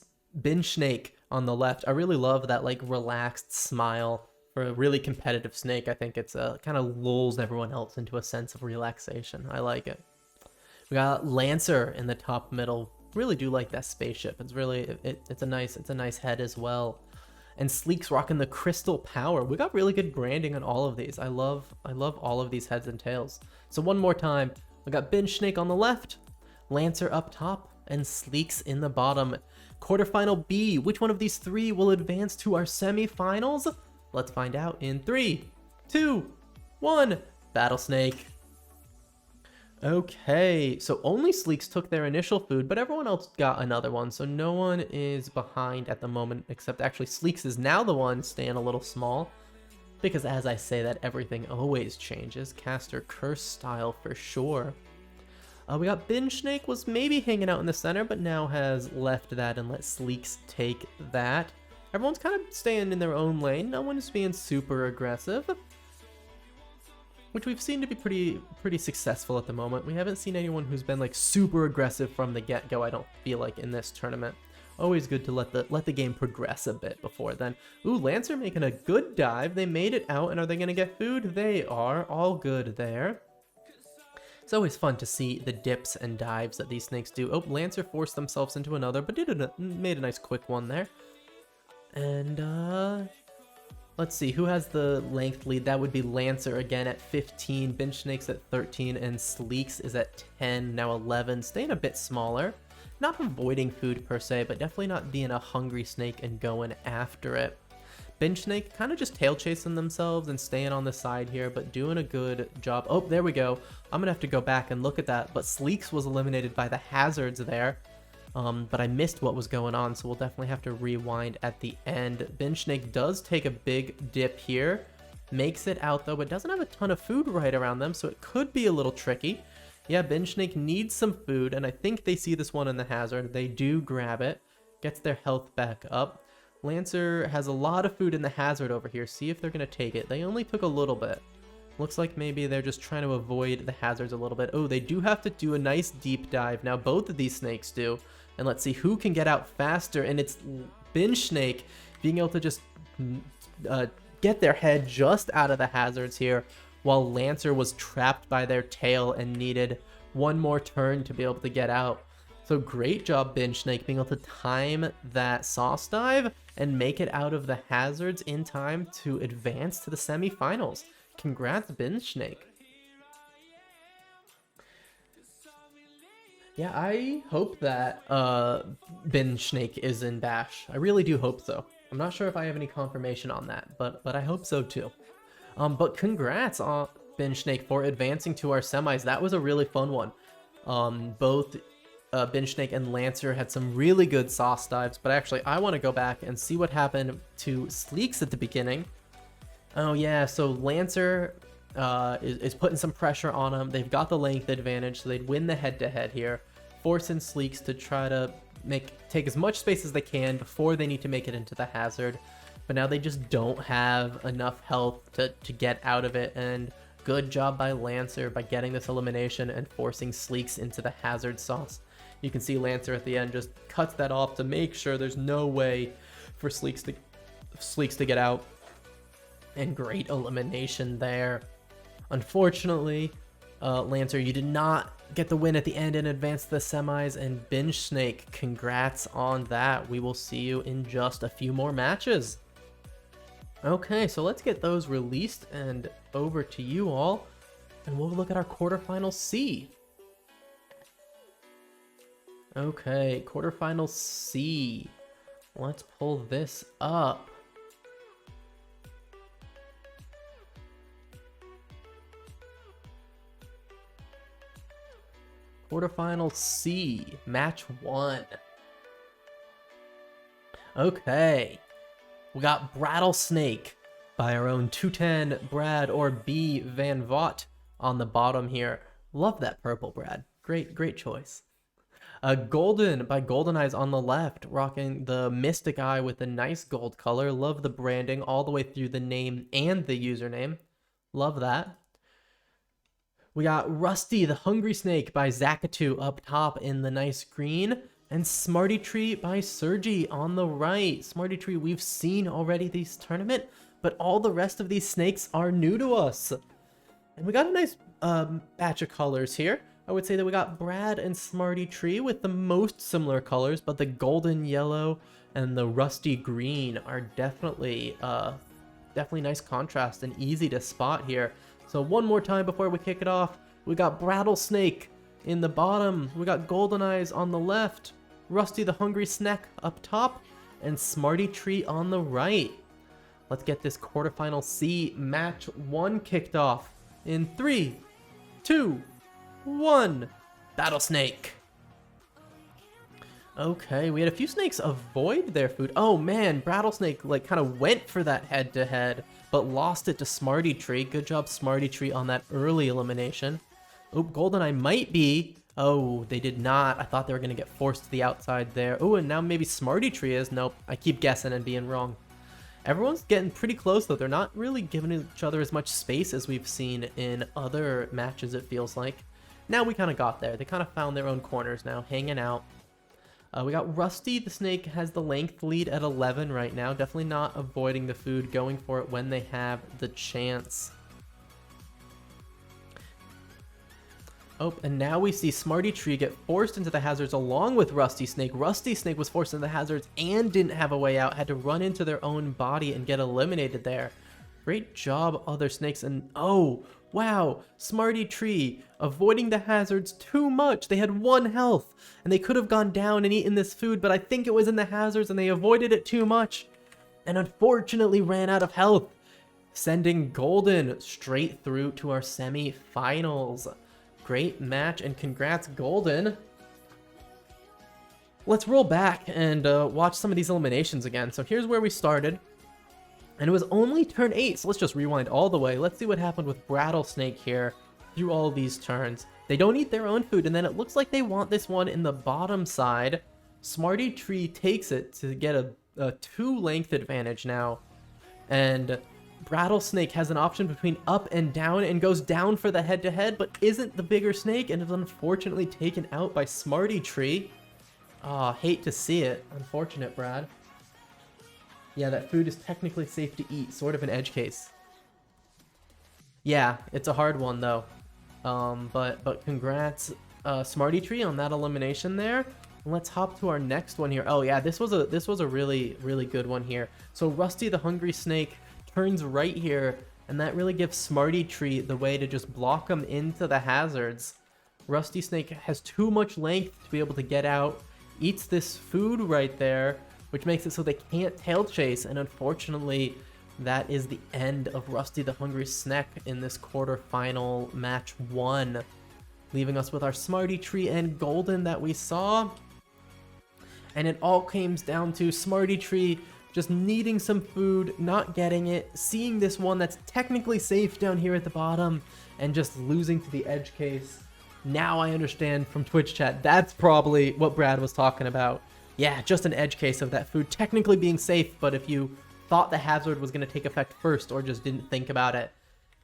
on the left. I really love that like relaxed smile. For a really competitive snake, I think it's kind of lulls everyone else into a sense of relaxation. I like it. We got Lancer in the top middle. Really do like that spaceship. It's really it's a nice head as well. And Sleek's rocking the crystal power. We got really good branding on all of these. I love all of these heads and tails. So one more time, we got Binge on the left, Lancer up top, and Sleeks in the bottom. Quarterfinal B. Which one of these 3 will advance to our semifinals? Let's find out in 3, 2, 1. Battlesnake. Okay, so only Sleeks took their initial food, but everyone else got another one, so no one is behind at the moment, except actually Sleeks is now the one staying a little small. Because as I say that, everything always changes. Caster curse style for sure. We got Binge was maybe hanging out in the center, but now has left that and let Sleeks take that. Everyone's kind of staying in their own lane. No one is being super aggressive, which we've seen to be pretty successful at the moment. We haven't seen anyone who's been like super aggressive from the get-go, I don't feel like, in this tournament. Always good to let the game progress a bit before then. Ooh, Lancer making a good dive. They made it out, and are they going to get food? They are. All good there. It's always fun to see the dips and dives that these snakes do. Oh, Lancer forced themselves into another, but made a nice quick one there. And, let's see, who has the length lead? That would be Lancer again at 15, Binge Snake's at 13, and Sleeks is at 10, now 11, staying a bit smaller. Not avoiding food per se, but definitely not being a hungry snake and going after it. Binge Snake kind of just tail chasing themselves and staying on the side here, but doing a good job. Oh, there we go. I'm gonna have to go back and look at that, but Sleeks was eliminated by the hazards there. But I missed what was going on, so we'll definitely have to rewind at the end. Binge Snake does take a big dip here, makes it out though, but doesn't have a ton of food right around them, so it could be a little tricky. Yeah, Binge Snake needs some food, and I think they see this one in the hazard. They do grab it, gets their health back up. Lancer has a lot of food in the hazard over here. See if they're going to take it. They only took a little bit. Looks like maybe they're just trying to avoid the hazards a little bit. Oh, they do have to do a nice deep dive. Now both of these snakes do. And let's see who can get out faster. And it's Binge Snake being able to just get their head just out of the hazards here, while Lancer was trapped by their tail and needed one more turn to be able to get out. So great job, Binge Snake, being able to time that sauce dive and make it out of the hazards in time to advance to the semifinals. Congrats, Binge Snake. Yeah, I hope that Binge Snake is in Bash. I really do hope so. I'm not sure if I have any confirmation on that, but I hope so too. But congrats on Binge Snake for advancing to our semis. That was a really fun one. Both Binge Snake and Lancer had some really good sauce dives, but actually I want to go back and see what happened to Sleeks at the beginning. Oh yeah, so Lancer is putting some pressure on him. They've got the length advantage, so they'd win the head-to-head here, forcing Sleeks to try to take as much space as they can before they need to make it into the hazard. But now they just don't have enough health to get out of it, and good job by Lancer by getting this elimination and forcing Sleeks into the hazard sauce. You can see Lancer at the end just cuts that off to make sure there's no way for Sleeks to get out. And great elimination there. Unfortunately, Lancer, you did not get the win at the end and advance to the semis, and Binge Snake, congrats on that. We will see you in just a few more matches. Okay, so let's get those released and over to you all, and we'll look at our quarterfinal C. Okay, quarterfinal C. Let's pull this up. Quarterfinal C, match 1. Okay, we got Battlesnake by our own 210 Brad or B Van Vaught on the bottom here. Love that purple, Brad. Great choice. Golden by Golden Eyes on the left, rocking the Mystic Eye with a nice gold color. Love the branding all the way through the name and the username. Love that. We got Rusty the Hungry Snake by Zakatu up top in the nice green. And Smarty Tree by Sergi on the right. Smarty Tree we've seen already this tournament, but all the rest of these snakes are new to us. And we got a nice batch of colors here. I would say that we got Brad and Smarty Tree with the most similar colors, but the golden yellow and the rusty green are definitely nice contrast and easy to spot here. So one more time before we kick it off, we got Battlesnake in the bottom, we got Golden Eyes on the left, Rusty the Hungry Snack up top, and Smarty Tree on the right. Let's get this quarterfinal C match 1 kicked off in 3, 2, 1. Battlesnake. Okay, we had a few snakes avoid their food. Oh man, Battlesnake like kind of went for that head-to-head. but lost it to Smarty Tree. Good job, Smarty Tree, on that early elimination. Oop, GoldenEye might be. Oh, they did not. I thought they were going to get forced to the outside there. Oh, and now maybe Smarty Tree is. Nope, I keep guessing and being wrong. Everyone's getting pretty close, though. They're not really giving each other as much space as we've seen in other matches, it feels like. Now we kind of got there. They kind of found their own corners now, hanging out. We got Rusty the Snake has the length lead at 11 right now. Definitely not avoiding the food, going for it when they have the chance. Oh, and now we see Smarty Tree get forced into the hazards along with Rusty Snake. Rusty Snake was forced into the hazards and didn't have a way out. Had to run into their own body and get eliminated there. Great job, other snakes. And oh, wow, Smarty Tree avoiding the hazards too much. They had 1 health and they could have gone down and eaten this food, but I think it was in the hazards and they avoided it too much and unfortunately ran out of health, sending Golden straight through to our semi-finals. Great match and congrats, Golden. Let's roll back and watch some of these eliminations again. So here's where we started. And it was only turn 8, so let's just rewind all the way. Let's see what happened with Battlesnake here through all these turns. They don't eat their own food, and then it looks like they want this one in the bottom side. Smarty Tree takes it to get a 2-length advantage now. And Rattlesnake has an option between up and down and goes down for the head-to-head, but isn't the bigger snake and is unfortunately taken out by Smarty Tree. Aw, hate to see it. Unfortunate, Brad. Yeah, that food is technically safe to eat, sort of an edge case. Yeah, it's a hard one though. But congrats, Smarty Tree, on that elimination there. Let's hop to our next one here. Oh yeah, this was a really good one here. So Rusty the Hungry Snake turns right here, and that really gives Smarty Tree the way to just block him into the hazards. Rusty Snake has too much length to be able to get out, eats this food right there, which makes it so they can't tail chase, and unfortunately, that is the end of Rusty the Hungry Snake in this quarterfinal match 1, leaving us with our Smarty Tree and Golden that we saw. And it all comes down to Smarty Tree just needing some food, not getting it, seeing this one that's technically safe down here at the bottom, and just losing to the edge case. Now I understand from Twitch chat, that's probably what Brad was talking about. Yeah, just an edge case of that food technically being safe, but if you thought the hazard was going to take effect first or just didn't think about it,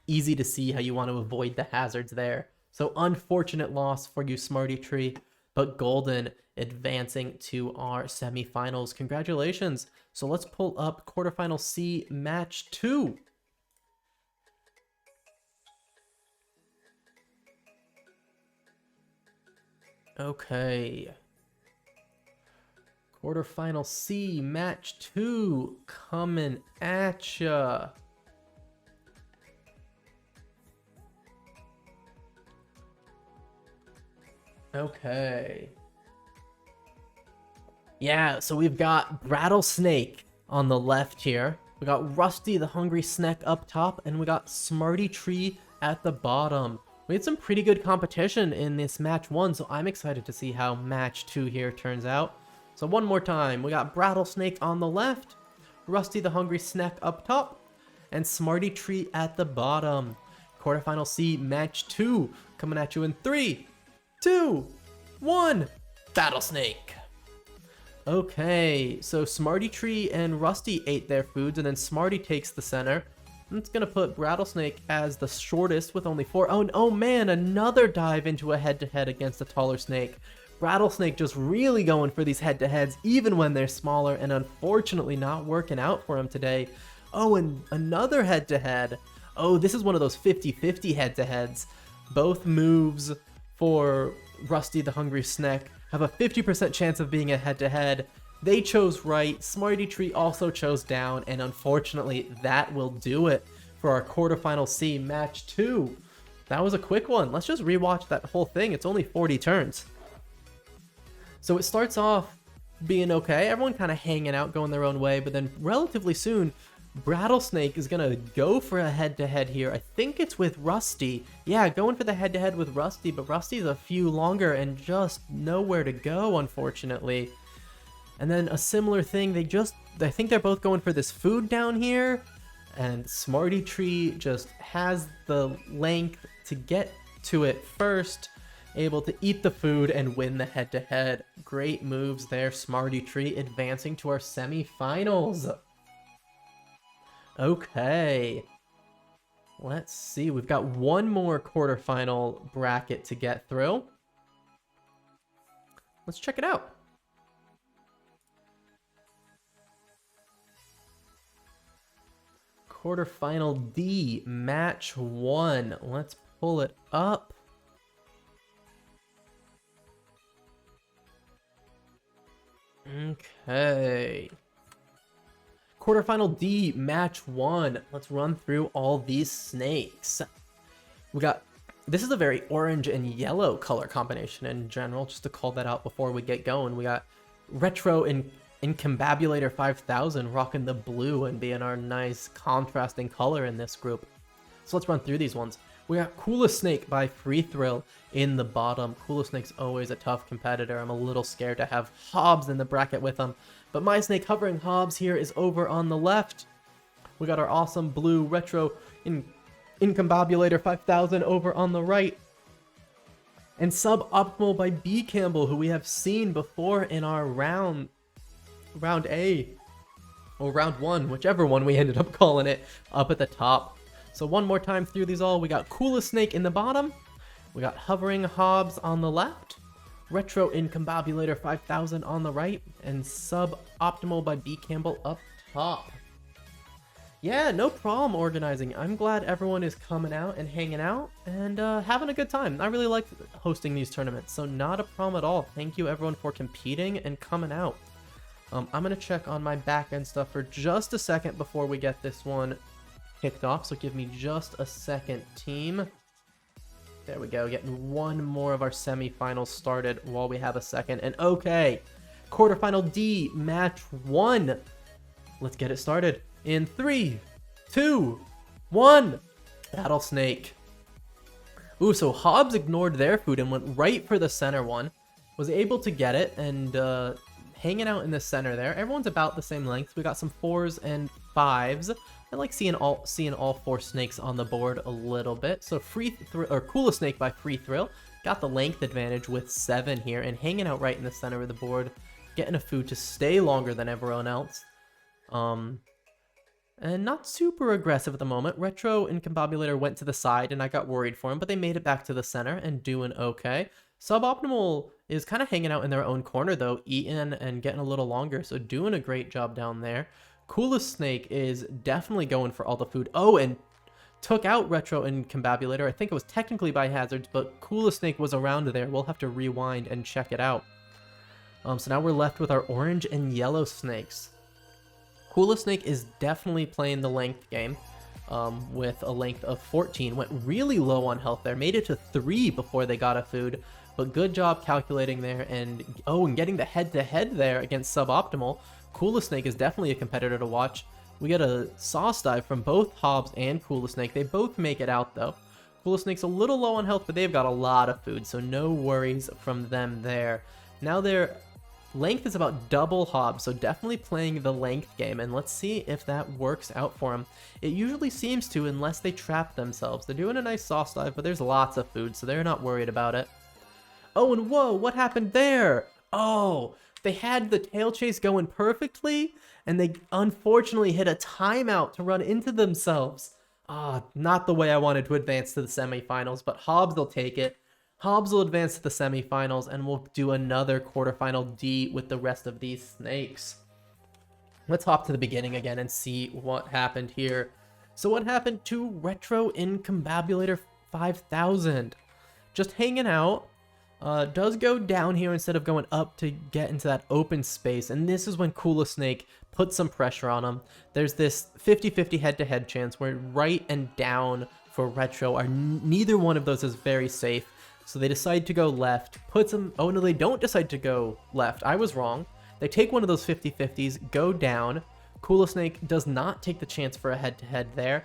easy to see how you want to avoid the hazards there. So unfortunate loss for you, Smarty Tree, but Golden advancing to our semifinals. Congratulations. So let's pull up quarterfinal C match 2. Okay. Quarterfinal C match 2 coming at ya. Okay. Yeah, so we've got Rattlesnake on the left here. We got Rusty the Hungry Snake up top, and we got Smarty Tree at the bottom. We had some pretty good competition in this match 1, so I'm excited to see how match 2 here turns out. So one more time, we got Rattlesnake on the left, Rusty the Hungry Snake up top, and Smarty Tree at the bottom. Quarterfinal C match 2 coming at you in 3, 2, 1, Battlesnake. Okay, so Smarty Tree and Rusty ate their foods, and then Smarty takes the center. It's gonna put Rattlesnake as the shortest with only 4. Oh man, another dive into a head-to-head against a taller snake. Rattlesnake just really going for these head-to-heads, even when they're smaller, and unfortunately not working out for him today. Oh, and another head-to-head. Oh, this is one of those 50-50 head-to-heads. Both moves for Rusty the Hungry Snake have a 50% chance of being a head-to-head. They chose right, Smarty Tree also chose down, and unfortunately that will do it for our quarterfinal C match 2. That was a quick one. Let's just rewatch that whole thing. It's only 40 turns. So it starts off being okay, everyone kind of hanging out, going their own way, but then relatively soon, Rattlesnake is gonna go for a head-to-head here. I think it's with Rusty. Yeah, going for the head-to-head with Rusty, but Rusty's a few longer and just nowhere to go, unfortunately. And then a similar thing, I think they're both going for this food down here, And Smarty Tree just has the length to get to it first, able to eat the food and win the head-to-head. Great moves there, Smarty Tree advancing to our semifinals. Okay. Let's see, we've got one more quarterfinal bracket to get through. Let's check it out. Quarterfinal D, match 1. Let's pull it up. Okay. Quarterfinal D, match 1. Let's run through all these snakes. We got, this is a very orange and yellow color combination in general, just to call that out before we get going. We got Retro and Incombabulator 5000 rocking the blue and being our nice contrasting color in this group. So let's run through these ones. We got Coolest Snake by Free Thrill in the bottom. Coolest Snake's always a tough competitor. I'm a little scared to have Hobbs in the bracket with him. But my snake hovering Hobbs here is over on the left. We got our awesome blue Retro Incombabulator 5000 over on the right. And Suboptimal by B Campbell, who we have seen before in our round A, or round 1, whichever one we ended up calling it, up at the top. So one more time through these all, we got Coolest Snake in the bottom, we got Hovering Hobbs on the left, Retro Incombabulator 5000 on the right, and Suboptimal by B Campbell up top. Yeah, no problem organizing. I'm glad everyone is coming out and hanging out and having a good time. I really like hosting these tournaments, so not a problem at all. Thank you everyone for competing and coming out. I'm going to check on my back end stuff for just a second before we get this one kicked off, so give me just a second, team. There we go, getting one more of our semifinals started while we have a second. And okay, quarterfinal D, match 1. Let's get it started in 3, 2, 1. Battlesnake. Ooh, so Hobbs ignored their food and went right for the center one. Was able to get it and hanging out in the center there. Everyone's about the same length. We got some 4s and 5s. I like seeing all 4 snakes on the board a little bit. So Coolest Snake by Free Thrill got the length advantage with 7 here and hanging out right in the center of the board, getting a food to stay longer than everyone else. And not super aggressive at the moment. Retro Incombabulator went to the side and I got worried for him, but they made it back to the center and doing okay. Suboptimal is kind of hanging out in their own corner though, eating and getting a little longer, so doing a great job down there. Coolest Snake is definitely going for all the food. Oh, and took out Retro Incombabulator. I think it was technically by hazards, but Coolest Snake was around there. We'll have to rewind and check it out. So now we're left with our orange and yellow snakes. Coolest Snake is definitely playing the length game with a length of 14. Went really low on health there. Made it to 3 before they got a food. But good job calculating there and getting the head-to-head there against Suboptimal. Coolest Snake is definitely a competitor to watch. We get a sauce dive from both Hobbs and Coolest Snake. They both make it out though. Coolest Snake's a little low on health, but they've got a lot of food, so no worries from them there. Now their length is about double Hobbs, so definitely playing the length game, and let's see if that works out for them. It usually seems to, unless they trap themselves. They're doing a nice sauce dive, but there's lots of food, so they're not worried about it. Oh, and whoa, what happened there? Oh, they had the tail chase going perfectly, and they unfortunately hit a timeout to run into themselves. Not the way I wanted to advance to the semifinals, but Hobbs will take it. Hobbs will advance to the semifinals, and we'll do another quarterfinal D with the rest of these snakes. Let's hop to the beginning again and see what happened here. So what happened to Retro Incombabulator 5000? Just hanging out. Does go down here instead of going up to get into that open space, and this is when Coolest Snake puts some pressure on him. There's this 50-50 head-to-head chance where right and down for Retro are neither one of those is very safe, so they decide to go left, puts him, oh no, they don't decide to go left, I was wrong. They take one of those 50-50s, go down. Coolest Snake does not take the chance for a head-to-head there.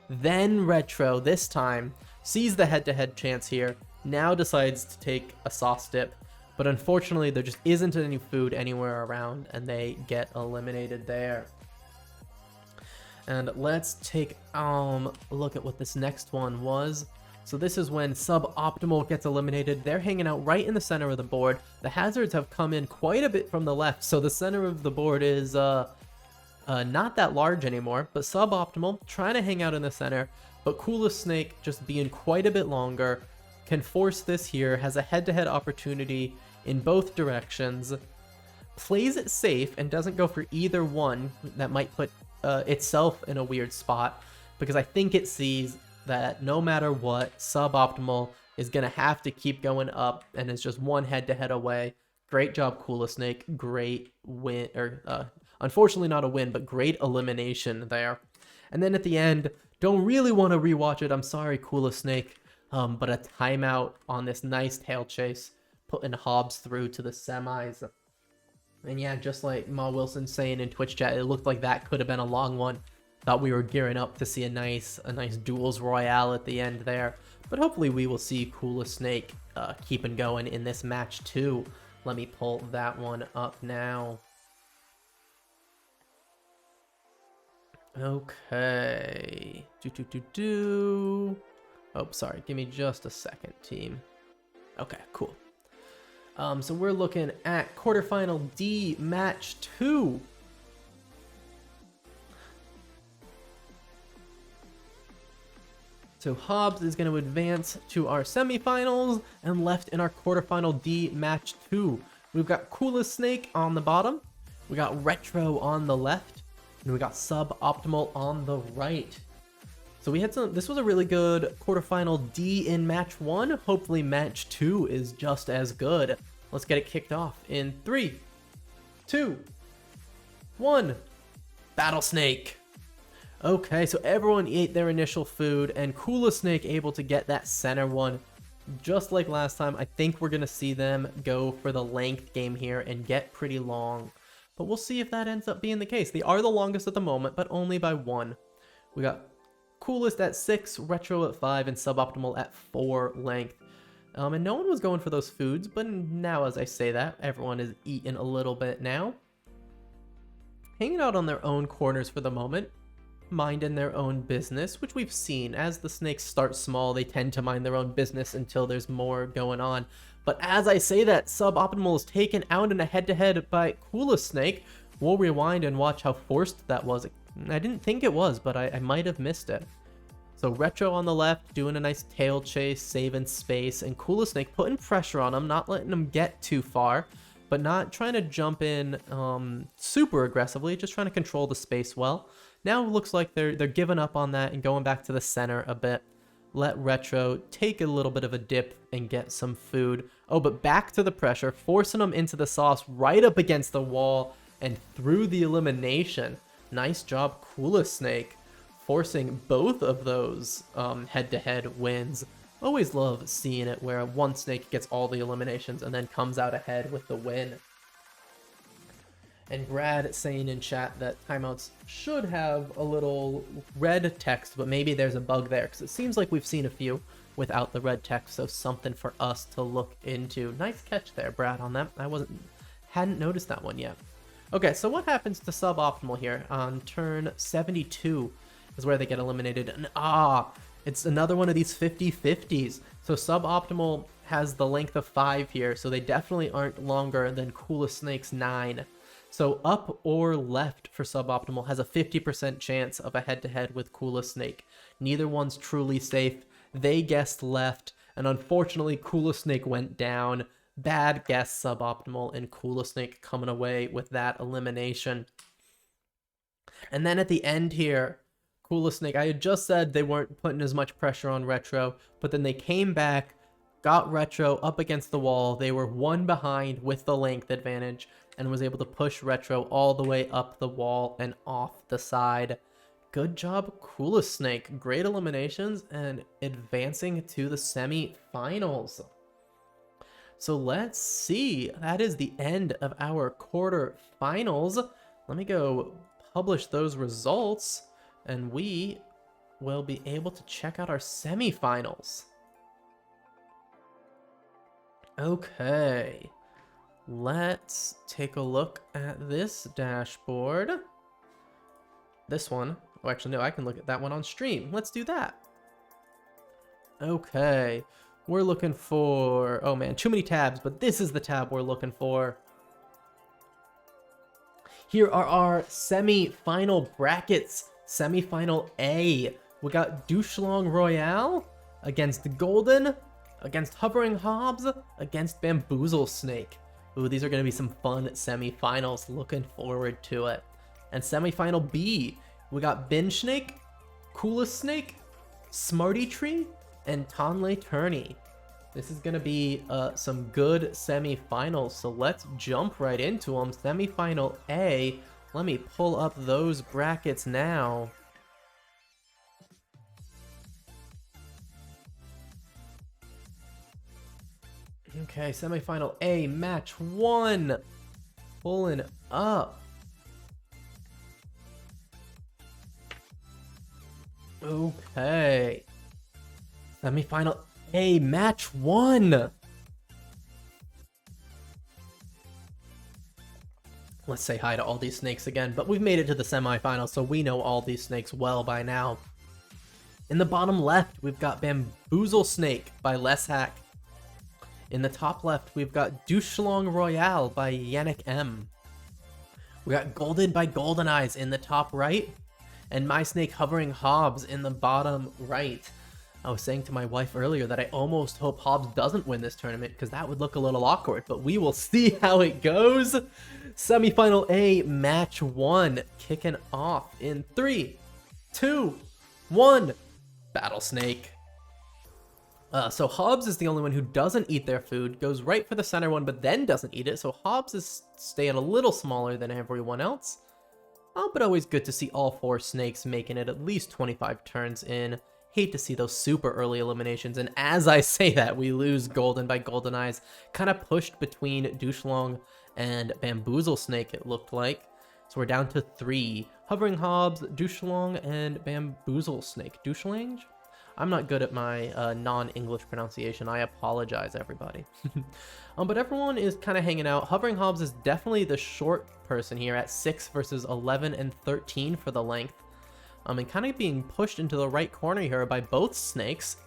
Then Retro, this time, sees the head-to-head chance here, now decides to take a sauce dip, but unfortunately there just isn't any food anywhere around and they get eliminated there. And let's take a look at what this next one was. So this is when Suboptimal gets eliminated. They're hanging out right in the center of the board. The hazards have come in quite a bit from the left, so the center of the board is not that large anymore, but Suboptimal trying to hang out in the center, but Coolest Snake just being quite a bit longer, can force this here, has a head-to-head opportunity in both directions, plays it safe and doesn't go for either one that might put itself in a weird spot, because I think it sees that no matter what, Suboptimal is going to have to keep going up and is just one head-to-head away. Great job, Coolest Snake. Great win, or unfortunately not a win, but great elimination there. And then at the end, don't really want to rewatch it. I'm sorry, Coolest Snake, but a timeout on this nice tail chase, putting Hobbs through to the semis. And yeah, just like Ma Wilson saying in Twitch chat, it looked like that could have been a long one. Thought we were gearing up to see a nice duels royale at the end there. But hopefully we will see Coolest Snake keeping going in this match too. Let me pull that one up now. Okay. Oh, sorry. Give me just a second, team. Okay, cool. So we're looking at quarterfinal D, match 2. So Hobbs is going to advance to our semifinals, and left in our quarterfinal D, match 2. We've got Coolest Snake on the bottom, we got Retro on the left, and we got Suboptimal on the right. So we had this was a really good quarterfinal D in match 1. Hopefully match 2 is just as good. Let's get it kicked off in 3, 2, 1. Battlesnake. Okay, so everyone ate their initial food, and Coolest Snake able to get that center one. Just like last time, I think we're going to see them go for the length game here and get pretty long. But we'll see if that ends up being the case. They are the longest at the moment, but only by 1. We got Coolest at 6, Retro at 5, and Suboptimal at 4 length. And no one was going for those foods, but now as I say that, everyone is eating a little bit now. Hanging out on their own corners for the moment. Minding their own business, which we've seen. As the snakes start small, they tend to mind their own business until there's more going on. But as I say that, Suboptimal is taken out in a head-to-head by Coolest Snake. We'll rewind and watch how forced that was. I didn't think it was, but I might have missed it. So Retro on the left, doing a nice tail chase, saving space, and Coolest Snake putting pressure on him, not letting him get too far, but not trying to jump in super aggressively, just trying to control the space well. Now it looks like they're giving up on that and going back to the center a bit. Let Retro take a little bit of a dip and get some food. Oh, but back to the pressure, forcing them into the sauce right up against the wall and through the elimination. Nice job, Coolest Snake, forcing both of those head-to-head wins. Always love seeing it where one snake gets all the eliminations and then comes out ahead with the win. And Brad saying in chat that timeouts should have a little red text, but maybe there's a bug there, because it seems like we've seen a few without the red text, so something for us to look into. Nice catch there, Brad, on that. I hadn't noticed that one yet. Okay, so what happens to Suboptimal here? On turn 72 is where they get eliminated. And it's another one of these 50-50s. So Suboptimal has the length of 5 here, so they definitely aren't longer than Coolest Snake's 9. So up or left for Suboptimal has a 50% chance of a head-to-head with Coolest Snake. Neither one's truly safe. They guessed left, and unfortunately Coolest Snake went down. Bad guess, Suboptimal, and Coolest Snake coming away with that elimination. And then at the end here, Coolest Snake, I had just said they weren't putting as much pressure on Retro, but then they came back, got Retro up against the wall. They were 1 behind with the length advantage, and was able to push Retro all the way up the wall and off the side. Good job, Coolest Snake. Great eliminations and advancing to the semi-finals. So let's see. That is the end of our quarterfinals. Let me go publish those results, and we will be able to check out our semi-finals. Okay. Let's take a look at this dashboard. This one Oh, actually, no, I can look at that one on stream. Let's do that. Okay. We're looking for... Oh, man, too many tabs, but this is the tab we're looking for. Here are our semi-final brackets. Semi-final A. We got Douchelong Royale against Golden, against Hovering Hobbs, against Bamboozle Snake. Ooh, these are going to be some fun semi-finals. Looking forward to it. And semi-final B, we got Binge Snake, Coolest Snake, Smarty Tree, and Tonley Turney. This is going to be some good semi-finals, so let's jump right into them. Semi-final A, let me pull up those brackets now. Okay, semi-final A, match 1. Pulling up. Okay. Semi-final A, match 1. Let's say hi to all these snakes again, but we've made it to the semifinals, so we know all these snakes well by now. In the bottom left, we've got Bamboozle Snake by Lesshack. In the top left, we've got Douchelong Royale by Yannick M. We got Golden by Golden Eyes in the top right, and My Snake Hovering Hobbs in the bottom right. I was saying to my wife earlier that I almost hope Hobbs doesn't win this tournament because that would look a little awkward, but we will see how it goes. Semi-final A, match 1, kicking off in 3, 2, 1, Battlesnake. So Hobbs is the only one who doesn't eat their food, goes right for the center one, but then doesn't eat it, so Hobbs is staying a little smaller than everyone else. But always good to see all 4 snakes making it at least 25 turns in. Hate to see those super early eliminations, and as I say that, we lose Golden by Golden Eyes. Kind of pushed between Douchelong and Bamboozle Snake, it looked like. So we're down to 3. Hovering Hobbs, Douchelong, and Bamboozle Snake. Douchelange? I'm not good at my non-English pronunciation. I apologize, everybody. But everyone is kind of hanging out. Hovering Hobbs is definitely the short person here at 6 versus 11 and 13 for the length. And kind of being pushed into the right corner here by both snakes.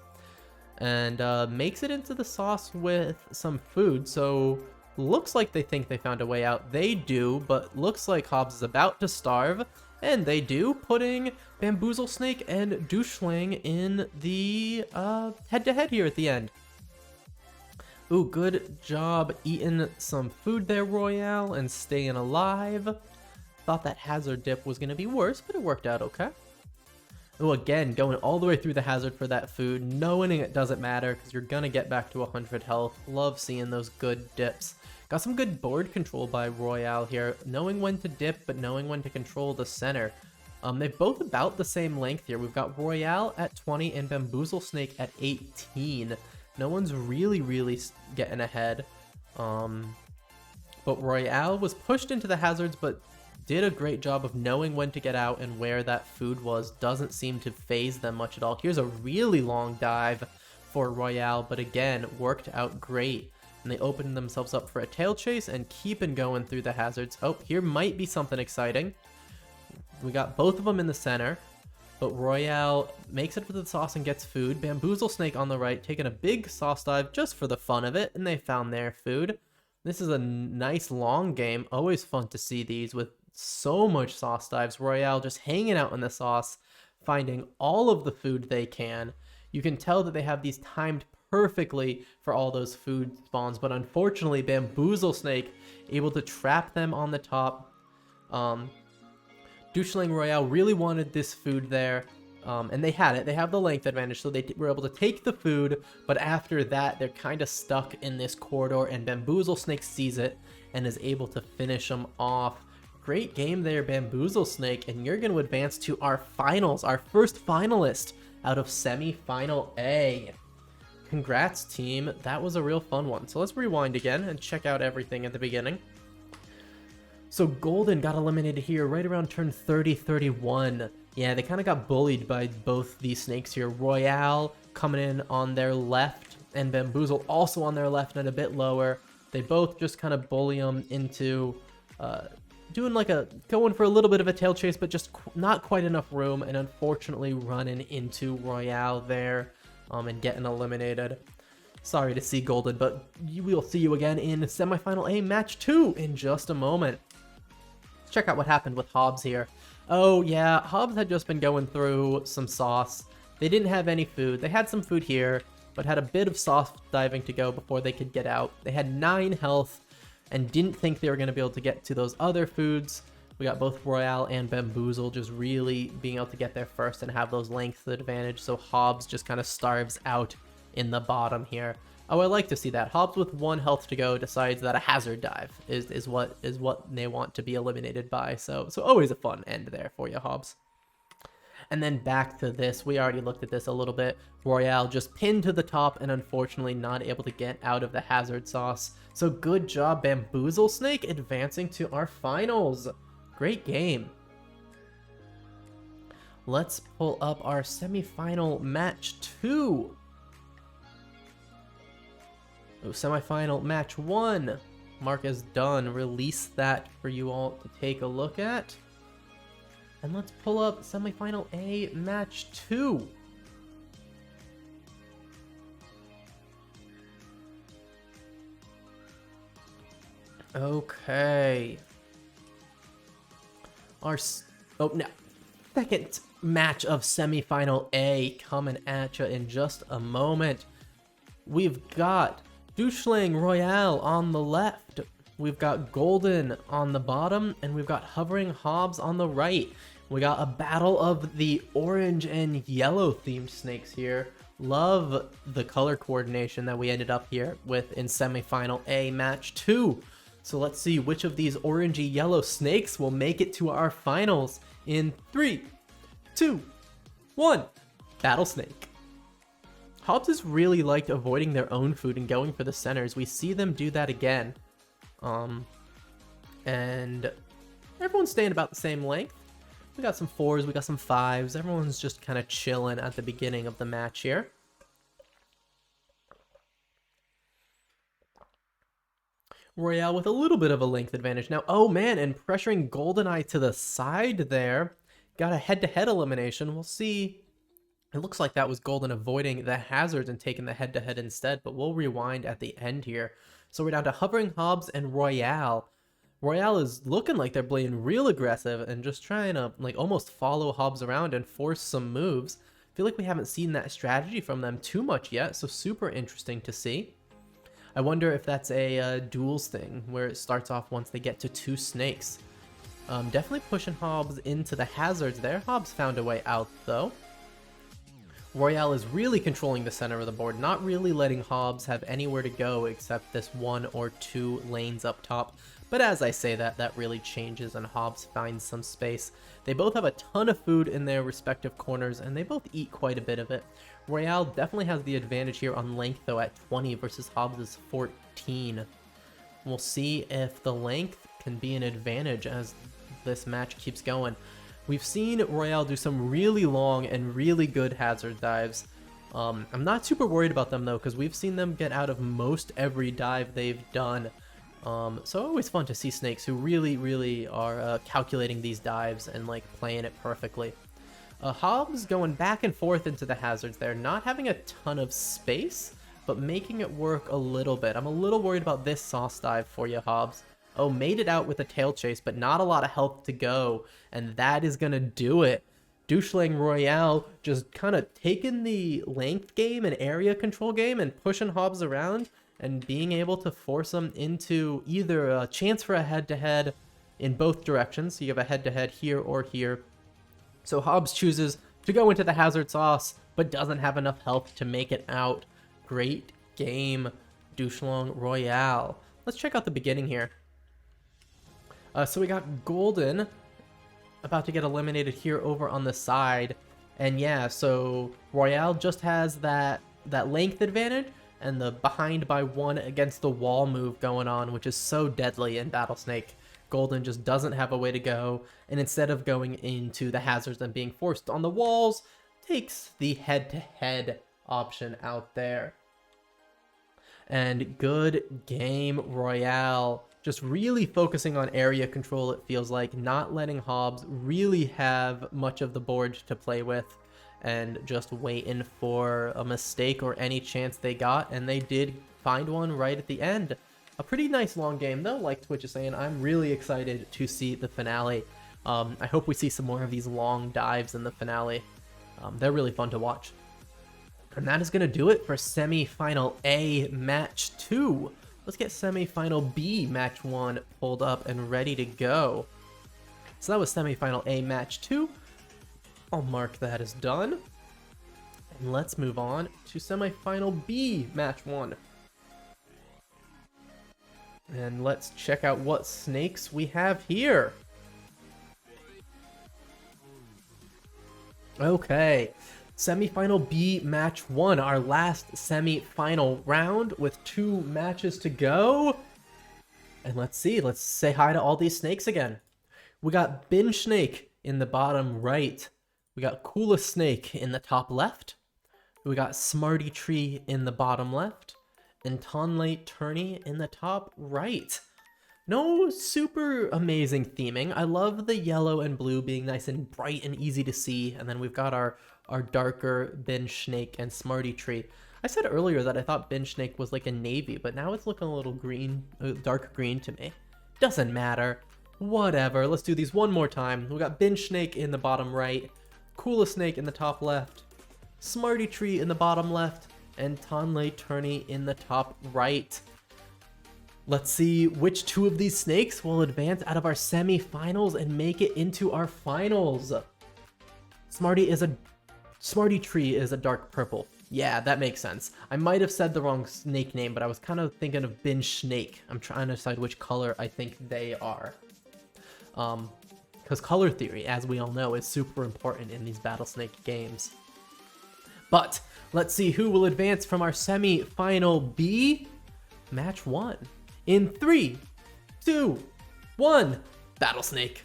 And makes it into the sauce with some food. So looks like they think they found a way out. They do, but looks like Hobbs is about to starve. And they do, putting Bamboozle Snake and Douchelang in the head-to-head here at the end. Ooh, good job eating some food there, Royale, and staying alive. Thought that hazard dip was going to be worse, but it worked out okay. Ooh, again, going all the way through the hazard for that food, knowing it doesn't matter because you're going to get back to 100 health. Love seeing those good dips. Got some good board control by Royale here, knowing when to dip, but knowing when to control the center. They're both about the same length here. We've got Royale at 20 and Bamboozle Snake at 18. No one's really getting ahead. But Royale was pushed into the hazards, but did a great job of knowing when to get out and where that food was. Doesn't seem to phase them much at all. Here's a really long dive for Royale, but again, worked out great. And they opened themselves up for a tail chase and keeping going through the hazards. Oh, here might be something exciting. We got both of them in the center, but Royale makes it to the sauce and gets food. Bamboozle Snake on the right, taking a big sauce dive just for the fun of it, and they found their food. This is a nice long game. Always fun to see these with so much sauce dives. Royale just hanging out in the sauce, finding all of the food they can. You can tell that they have these timed perfectly for all those food spawns, but unfortunately Bamboozle Snake able to trap them on the top. Douchelang Royale really wanted this food there, and they had it. They have the length advantage, so they were able to take the food, but after that they're kind of stuck in this corridor, and Bamboozle Snake sees it and is able to finish them off. Great game there, Bamboozle Snake, and you're going to advance to our finals, our first finalist out of semi-final A. Congrats, team. That was a real fun one. So let's rewind again and check out everything at the beginning. So Golden got eliminated here right around turn 30-31. Yeah, they kind of got bullied by both these snakes here. Royale coming in on their left and Bamboozle also on their left and a bit lower. They both just kind of bully them into going for a little bit of a tail chase, but just not quite enough room, and unfortunately running into Royale there, and getting eliminated. Sorry to see Golden, but we'll see you again in semifinal A match 2 in just a moment. Let's check out what happened with Hobbs here. Oh yeah, Hobbs had just been going through some sauce. They didn't have any food. They had some food here, but had a bit of sauce diving to go before they could get out. They had 9 health and didn't think they were going to be able to get to those other foods. We got both Royale and Bamboozle just really being able to get there first and have those length advantage, so Hobbs just kind of starves out in the bottom here. Oh, I like to see that. Hobbs with 1 health to go decides that a hazard dive is what they want to be eliminated by, so always a fun end there for you, Hobbs. And then back to this, we already looked at this a little bit. Royale just pinned to the top and unfortunately not able to get out of the hazard sauce. So good job, Bamboozle Snake, advancing to our finals. Great game. Let's pull up our semifinal match 2. Oh, semifinal match 1. Mark is done. Release that for you all to take a look at. And let's pull up semifinal A match 2. Okay. Second match of semifinal A coming at you in just a moment. We've got Doucheling Royale on the left. We've got Golden on the bottom, and we've got Hovering Hobbs on the right. We got a battle of the orange and yellow themed snakes here. Love the color coordination that we ended up here with in semifinal A match 2. So let's see which of these orangey yellow snakes will make it to our finals in 3, 2, 1. Battlesnake. Hobbs has really liked avoiding their own food and going for the centers. We see them do that again. And everyone's staying about the same length. We got some 4s, we got some 5s. Everyone's just kind of chilling at the beginning of the match here. Royale with a little bit of a length advantage now. Oh man, and pressuring GoldenEye to the side there. Got a head-to-head elimination. We'll see. It looks like that was Golden avoiding the hazards and taking the head-to-head instead, but we'll rewind at the end here. So we're down to Hovering Hobbs and Royale. Royale is looking like they're playing real aggressive and just trying to like almost follow Hobbs around and force some moves. I feel like we haven't seen that strategy from them too much yet, so super interesting to see. I wonder if that's a duels thing where it starts off once they get to 2 snakes. Definitely pushing Hobbs into the hazards there. Hobbs found a way out though. Royale is really controlling the center of the board, not really letting Hobbs have anywhere to go except this 1 or 2 lanes up top. But as I say that, that really changes and Hobbs finds some space. They both have a ton of food in their respective corners and they both eat quite a bit of it. Royale definitely has the advantage here on length though at 20 versus Hobbs' 14. We'll see if the length can be an advantage as this match keeps going. We've seen Royale do some really long and really good hazard dives. I'm not super worried about them though, because we've seen them get out of most every dive they've done. So always fun to see snakes who really are calculating these dives and like playing it perfectly. Hobbs going back and forth into the hazards there, not having a ton of space, but making it work a little bit. I'm a little worried about this sauce dive for you, Hobbs. Oh, made it out with a tail chase, but not a lot of health to go, and that is gonna do it. Doucheling Royale just kind of taking the length game and area control game and pushing Hobbs around and being able to force him into either a chance for a head-to-head in both directions. So you have a head-to-head here or here. So Hobbs chooses to go into the hazard sauce, but doesn't have enough health to make it out. Great game, Doucheling Royale. Let's check out the beginning here. So we got Golden about to get eliminated here over on the side. And yeah, so Royale just has that length advantage and the behind by 1 against the wall move going on, which is so deadly in Battlesnake. Golden just doesn't have a way to go, and instead of going into the hazards and being forced on the walls, takes the head-to-head option out there. And good game, Royale. Just really focusing on area control, it feels like, not letting Hobbs really have much of the board to play with, and just waiting for a mistake or any chance they got, and they did find one right at the end. A pretty nice long game, though, like Twitch is saying. I'm really excited to see the finale. I hope we see some more of these long dives in the finale. They're really fun to watch. And that is going to do it for semi-final A match 2. Let's get semi-final B match 1 pulled up and ready to go. So that was semi-final A match 2. I'll mark that as done. And let's move on to semi-final B match 1. And let's check out what snakes we have here. Okay, semi-final B match 1, our last semi-final round with 2 matches to go. And let's see, let's say hi to all these snakes again. We got Binge Snake in the bottom right. We got Coolest Snake in the top left. We got Smarty Tree in the bottom left. And Tonlate Tourney in the top right. No super amazing theming. I love the yellow and blue being nice and bright and easy to see. And then we've got our darker Binge Snake and Smarty Tree. I said earlier that I thought Binge Snake was like a navy, but now it's looking a little green, dark green to me. Doesn't matter. Whatever. Let's do these one more time. We got Binge Snake in the bottom right, Coolest Snake in the top left, Smarty Tree in the bottom left, and Tonlate Tourney in the top right. Let's see which 2 of these snakes will advance out of our semi-finals and make it into our finals. Smarty Tree is a dark purple. Yeah, that makes sense. I might have said the wrong snake name, but I was kind of thinking of Binge Snake. I'm trying to decide which color I think they are. Because color theory, as we all know, is super important in these Battlesnake games. But let's see who will advance from our semi-final B match 1. In 3, 2, 1, Battlesnake.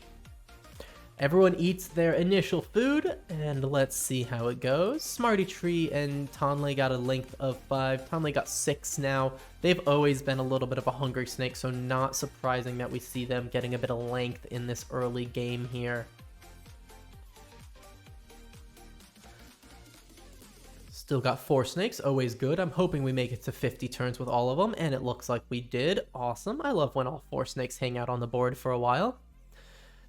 Everyone eats their initial food, and let's see how it goes. Smarty Tree and Tonlay got a length of 5. Tonlay got 6 now. They've always been a little bit of a hungry snake, so not surprising that we see them getting a bit of length in this early game here. Still got 4 snakes, always good. I'm hoping we make it to 50 turns with all of them, and it looks like we did. Awesome. I love when all 4 snakes hang out on the board for a while.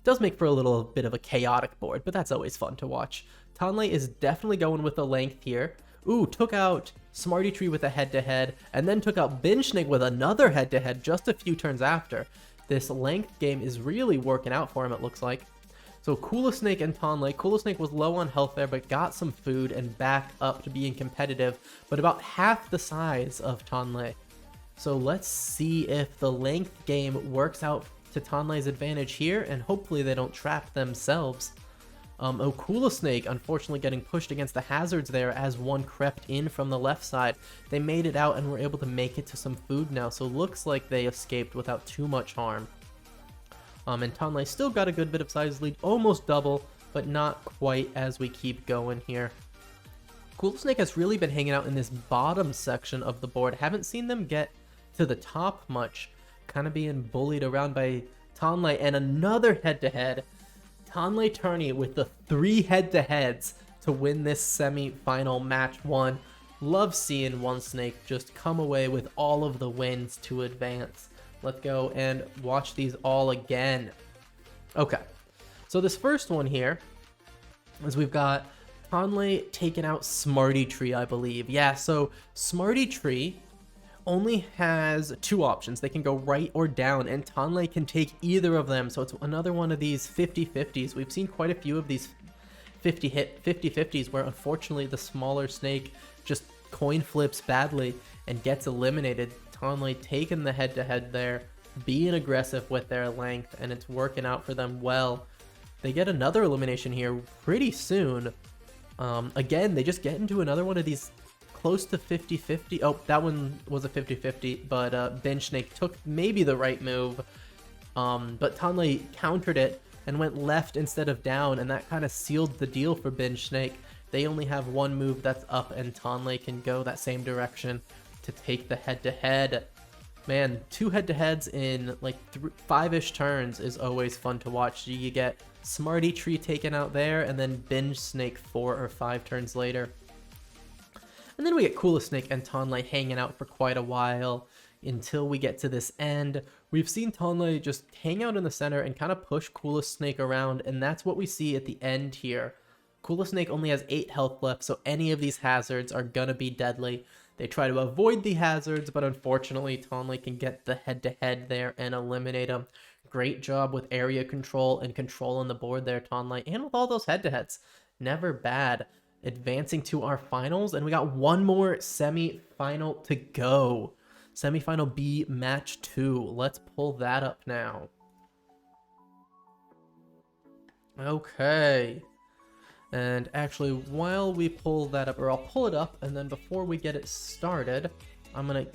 Does make for a little bit of a chaotic board, but that's always fun to watch. Tonlay is definitely going with the length here. Ooh, took out Smarty Tree with a head-to-head, and then took out Binge Snake with another head-to-head just a few turns after. This length game is really working out for him, it looks like. So Coolest Snake and Tonlay. Coolest Snake was low on health there, but got some food and back up to being competitive, but about half the size of Tonlay. So let's see if the length game works out to Tonlay's advantage here, and hopefully they don't trap themselves. Oh, Coolest Snake unfortunately getting pushed against the hazards there as one crept in from the left side. They made it out and were able to make it to some food now, so looks like they escaped without too much harm. And Tonlay still got a good bit of size lead, almost double, but not quite as we keep going here. Coolest Snake has really been hanging out in this bottom section of the board. Haven't seen them get to the top much. Kind of being bullied around by Tonlay, and another head-to-head. Tonlay Tourney with the 3 head-to-heads to win this semi-final match 1. Love seeing one snake just come away with all of the wins to advance. Let's go and watch these all again. Okay, so this first one here is we've got Tonlay taking out Smarty Tree, I believe. Yeah, so Smarty Tree only has 2 options. They can go right or down, and Tonlay can take either of them. So it's another one of these 50-50s. We've seen quite a few of these 50-50s where unfortunately the smaller snake just coin flips badly and gets eliminated. Tonlay taking the head-to-head there, being aggressive with their length, and it's working out for them well. They get another elimination here pretty soon. Again, they just get into another one of these close to 50-50. Oh, that one was a 50-50, but Binge Snake took maybe the right move. But Tonlay countered it and went left instead of down, and that kind of sealed the deal for Binge Snake. They only have one move that's up, and Tonlay can go that same direction to take the head-to-head. Man, 2 head-to-heads in like 5-ish turns is always fun to watch. You get Smarty Tree taken out there, and then Binge Snake 4 or 5 turns later. And then we get Coolest Snake and Tonlai hanging out for quite a while until we get to this end. We've seen Tonlai just hang out in the center and kind of push Coolest Snake around, and that's what we see at the end here. Coolest Snake only has 8 health left, so any of these hazards are gonna be deadly. They try to avoid the hazards, but unfortunately Tonlai can get the head-to-head there and eliminate him. Great job with area control and controlling the board there, Tonlai, and with all those head-to-heads. Never bad. Advancing to our finals, and we got one more semi-final to go. Semi-final B, match 2. Let's pull that up now. Okay. And actually, while we pull that up, or I'll pull it up, and then before we get it started, I'm gonna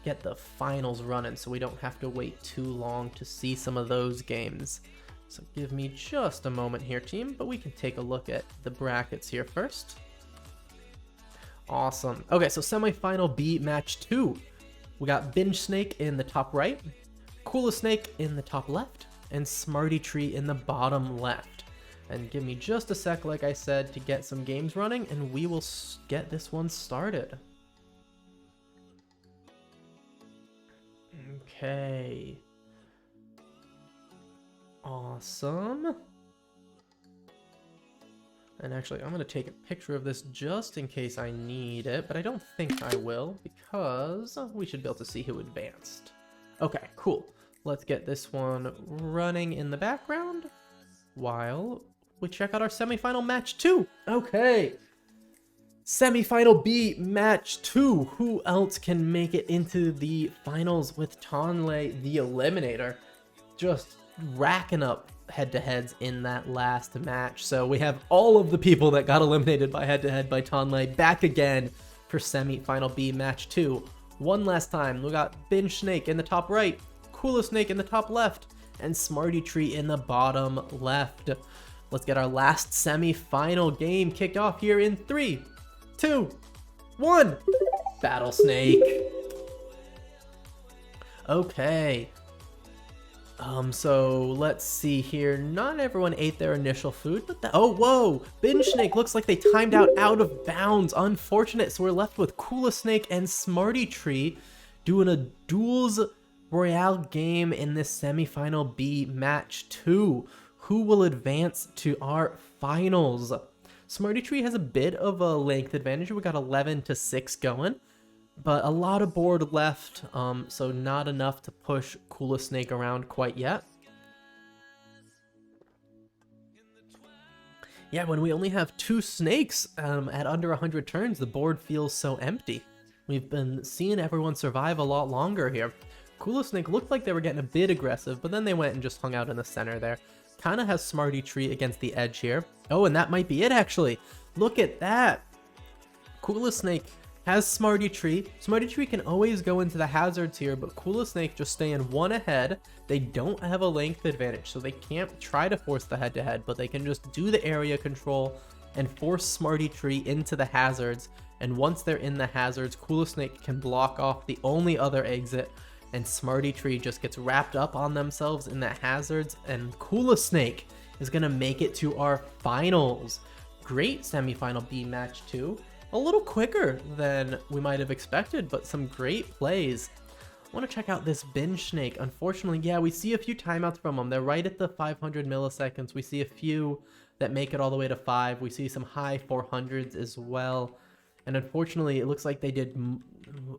get the finals running so we don't have to wait too long to see some of those games. So give me just a moment here, team, but we can take a look at the brackets here first. Awesome. Okay, so semifinal B, match 2. We got Binge Snake in the top right, Coolest Snake in the top left, and Smarty Tree in the bottom left. And give me just a sec, like I said, to get some games running, and we will get this one started. Okay. Awesome. And actually, I'm going to take a picture of this just in case I need it, but I don't think I will because we should be able to see who advanced. Okay, cool. Let's get this one running in the background while we check out our semifinal match 2. Okay. Semifinal B, match 2. Who else can make it into the finals with Tonlai, the Eliminator? Just racking up head-to-heads in that last match. So we have all of the people that got eliminated by head-to-head by Tonlai back again for semi-final B, match 2. One last time, we got Binge Snake in the top right, Coolest Snake in the top left, and Smarty Tree in the bottom left. Let's get our last semi-final game kicked off here in 3, 2, 1. Battlesnake. Okay. So let's see here. Not everyone ate their initial food, but oh, whoa! Binge Snake looks like they timed out of bounds. Unfortunate. So we're left with Coolest Snake and Smarty Tree doing a duels Royale game in this semifinal B, match 2. Who will advance to our finals? Smarty Tree has a bit of a length advantage. We got 11-6 going. But a lot of board left, so not enough to push Coolest Snake around quite yet. Yeah, when we only have 2 snakes at under 100 turns, the board feels so empty. We've been seeing everyone survive a lot longer here. Coolest Snake looked like they were getting a bit aggressive, but then they went and just hung out in the center there. Kind of has Smarty Tree against the edge here. Oh, and that might be it, actually. Look at that. Coolest Snake has Smarty Tree. Smarty Tree can always go into the hazards here, but Coolest Snake just staying one ahead. They don't have a length advantage, so they can't try to force the head-to-head, but they can just do the area control and force Smarty Tree into the hazards. And once they're in the hazards, Coolest Snake can block off the only other exit, and Smarty Tree just gets wrapped up on themselves in the hazards, and Coolest Snake is going to make it to our finals. Great semifinal B, match 2. A little quicker than we might have expected, but some great plays. I want to check out this Binge Snake. Unfortunately, yeah, we see a few timeouts from them. They're right at the 500 milliseconds. We see a few that make it all the way to 5. We see some high 400s as well. And unfortunately, it looks like they did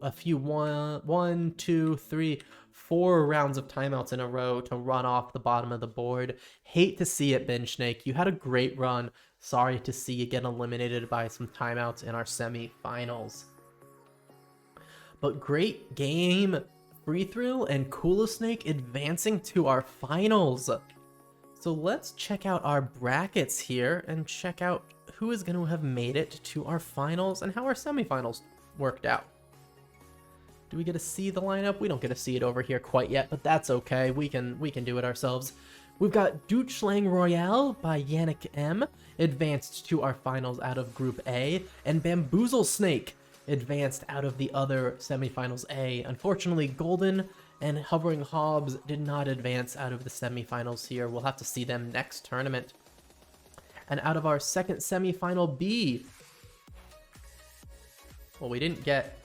a few 1, 2, 3, 4 rounds of timeouts in a row to run off the bottom of the board. Hate to see it, Binge Snake. You had a great run. Sorry to see you get eliminated by some timeouts in our semi-finals. But great game, Free Thrill and Coolest Snake advancing to our finals. So let's check out our brackets here and check out who is going to have made it to our finals and how our semi-finals worked out. Do we get to see the lineup? We don't get to see it over here quite yet, but that's okay. We can do it ourselves. We've got Deutschlang Royale by Yannick M. advanced to our finals out of Group A, and Bamboozle Snake advanced out of the other semifinals A. Unfortunately, Golden and Hovering Hobbs did not advance out of the semifinals here. We'll have to see them next tournament. And out of our second semifinal B, well, we didn't get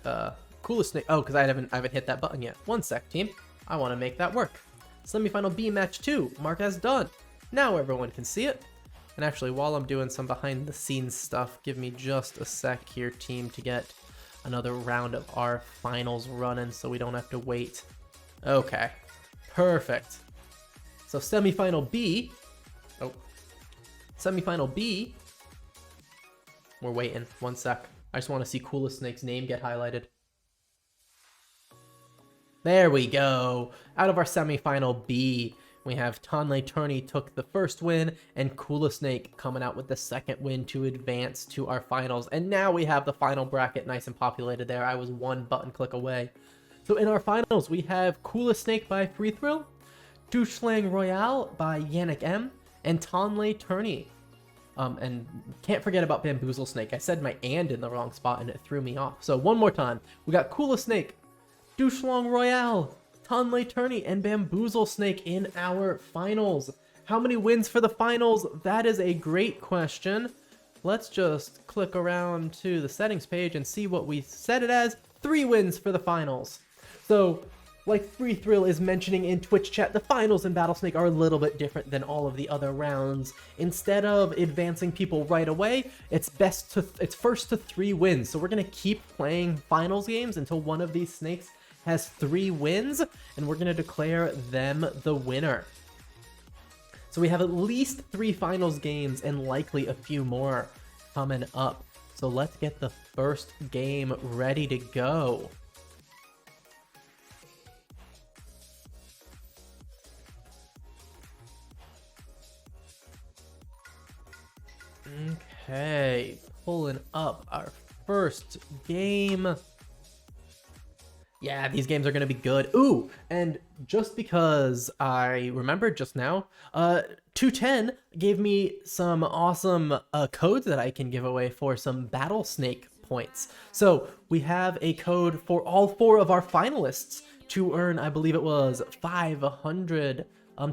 Coolest Snake. Oh, because I haven't hit that button yet. One sec, team. I want to make that work. Semifinal B match 2, mark as done. Now everyone can see it. And actually, while I'm doing some behind the scenes stuff, give me just a sec here, team, to get another round of our finals running so we don't have to wait. Okay, perfect. So semifinal B, semifinal B, we're waiting, one sec. I just want to see Coolest Snake's name get highlighted. There we go. Out of our semifinal B, we have Tonley Turney took the first win, and Coolest Snake coming out with the second win to advance to our finals. And now we have the final bracket nice and populated there. I was one button click away. So in our finals, we have Coolest Snake by Free Thrill, Douchelang Royale by Yannick M, and Tonley Turney. And can't forget about Bamboozle Snake. I said my and in the wrong spot and it threw me off. So one more time. We got Coolest Snake, Douchelang Royale, Tonley Turney, and Bamboozle Snake in our finals. How many wins for the finals? That is a great question. Let's just click around to the settings page and see what we set it as. 3 wins for the finals. So, like Free Thrill is mentioning in Twitch chat, the finals in Battlesnake are a little bit different than all of the other rounds. Instead of advancing people right away, it's first to 3 wins. So we're gonna keep playing finals games until one of these snakes has 3 wins, and we're gonna declare them the winner. So we have at least 3 finals games and likely a few more coming up. So let's get the first game ready to go. Okay, pulling up our first game. Yeah, these games are going to be good. Ooh, and just because I remembered just now, 210 gave me some awesome codes that I can give away for some Battlesnake points. So we have a code for all 4 of our finalists to earn, I believe it was 500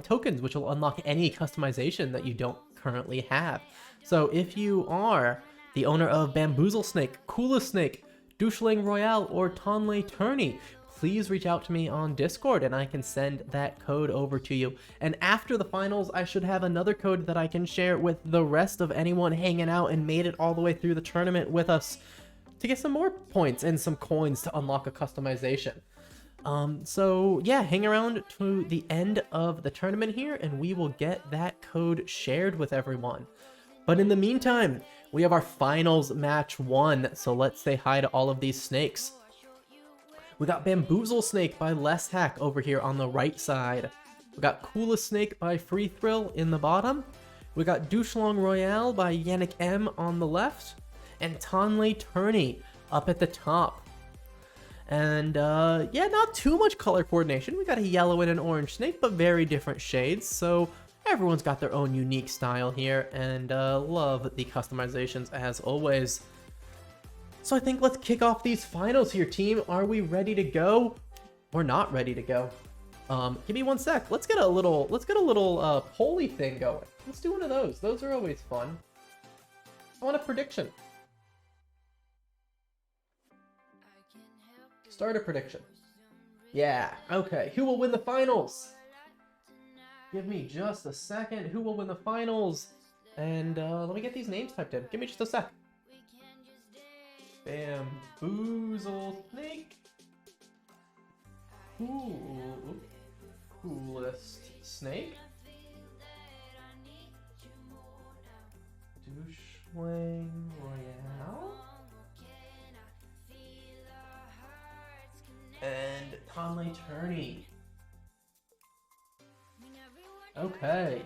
tokens, which will unlock any customization that you don't currently have. So if you are the owner of Bamboozle Snake, Coolest Snake, Douchelang Royale, or Tonley Turney, please reach out to me on Discord and I can send that code over to you. And after the finals, I should have another code that I can share with the rest of anyone hanging out and made it all the way through the tournament with us to get some more points and some coins to unlock a customization. So yeah, hang around to the end of the tournament here and we will get that code shared with everyone. But in the meantime, we have our finals match 1, so let's say hi to all of these snakes. We got Bamboozle Snake by Less Hack over here on the right side. We got Coolest Snake by Free Thrill in the bottom. We got Douchelang Royale by Yannick M on the left. And Tonley Turney up at the top. And yeah, not too much color coordination. We got a yellow and an orange snake, but very different shades, so everyone's got their own unique style here, and love the customizations as always. So I think let's kick off these finals here, team. Are we ready to go? We're not ready to go. Give me one sec. Let's get a little polly thing going. Let's do one of those. Those are always fun. I want a prediction. Start a prediction. Yeah, okay. Who will win the finals? Give me just a second. Who will win the finals? And let me get these names typed in. Give me just a sec. Bamboozle Snake. Coolest Snake. Douchelang Royale. And Tonley Turney. Okay.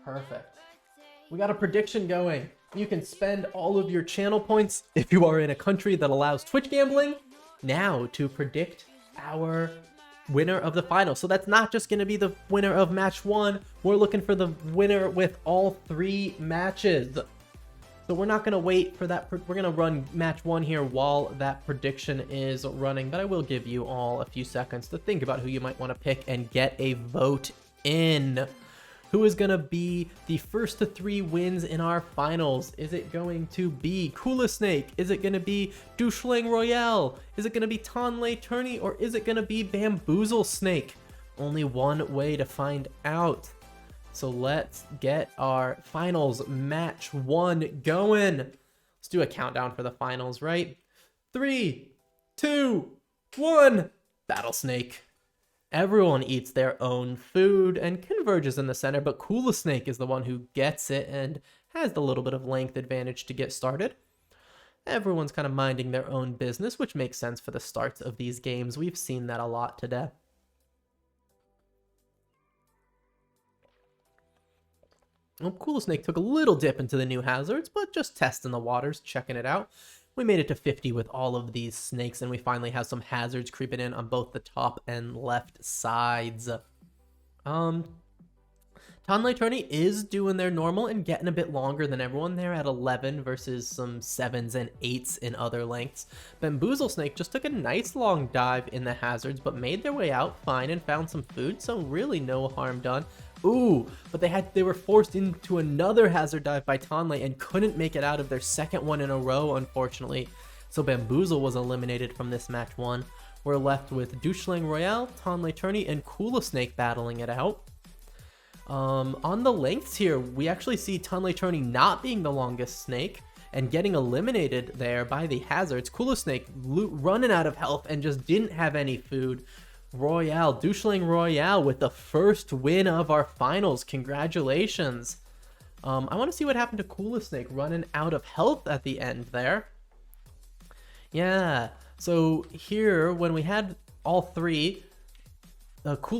Perfect. We got a prediction going. You can spend all of your channel points if you are in a country that allows Twitch gambling now to predict our winner of the final. So that's not just going to be the winner of match 1. We're looking for the winner with all 3 matches. So we're not going to wait for that. We're going to run match 1 here while that prediction is running. But I will give you all a few seconds to think about who you might want to pick and get a vote in. Who is going to be the first to 3 wins in our finals? Is it going to be Snake? Is it going to be Royale? Is it going to be Tourney? Or is it going to be Battlesnake? Only one way to find out. So let's get our finals match 1 going. Let's do a countdown for the finals, right? 3, 2, 1. Battlesnake. Everyone eats their own food and converges in the center, but Snake is the one who gets it and has the little bit of length advantage to get started. Everyone's kind of minding their own business, which makes sense for the starts of these games. We've seen that a lot today. Well, Snake took a little dip into the new hazards, but just testing the waters, checking it out. We made it to 50 with all of these snakes, and we finally have some hazards creeping in on both the top and left sides. Tourney is doing their normal and getting a bit longer than everyone. They're at 11 versus some 7s and 8s in other lengths. Snake just took a nice long dive in the hazards, but made their way out fine and found some food, so really no harm done. Ooh, but they were forced into another hazard dive by Tonley and couldn't make it out of their second one in a row, unfortunately. So Bamboozle was eliminated from this match 1. We're left with Royale, Tourney, and Snake battling it out. On the lengths here, we actually see Tourney not being the longest snake and getting eliminated there by the hazards. Snake running out of health and just didn't have any food. Royale with the first win of our finals. Congratulations. I want to see what happened to Snake running out of health at the end there. Yeah, so here when we had all 3,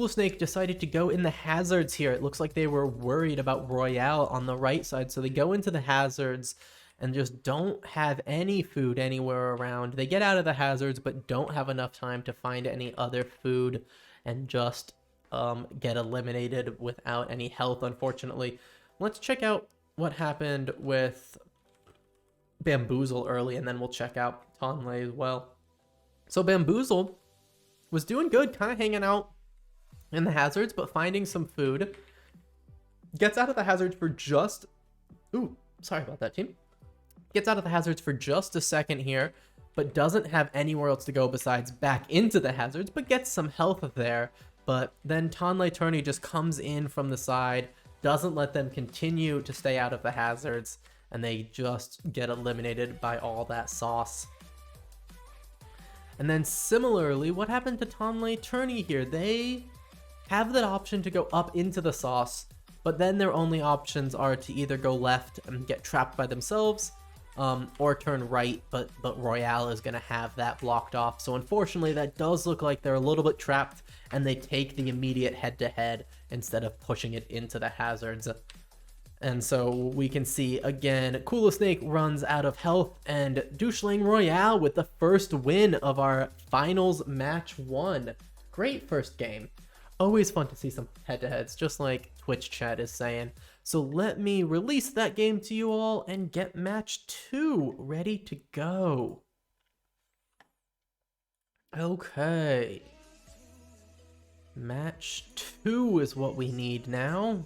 Snake decided to go in the hazards here. It looks like they were worried about Royale on the right side, so they go into the hazards and just don't have any food anywhere around. They get out of the hazards, but don't have enough time to find any other food and just get eliminated without any health, unfortunately. Let's check out what happened with Bamboozle early, and then we'll check out Tonley as well. So Bamboozle was doing good, kind of hanging out in the hazards, but finding some food. Gets out of the hazards for just... Ooh, sorry about that, team. Gets out of the hazards for just a second here, but doesn't have anywhere else to go besides back into the hazards, but gets some health there. But then Tourney just comes in from the side, doesn't let them continue to stay out of the hazards, and they just get eliminated by all that sauce. And then similarly, what happened to Tourney here? They have that option to go up into the sauce, but then their only options are to either go left and get trapped by themselves, or turn right, but Royale is going to have that blocked off. So unfortunately, that does look like they're a little bit trapped, and they take the immediate head-to-head instead of pushing it into the hazards. And so we can see, again, Snake runs out of health, and Royale with the first win of our finals match 1. Great first game. Always fun to see some head-to-heads, just like Twitch chat is saying. So let me release that game to you all and get match 2 ready to go. Okay. Match 2 is what we need now.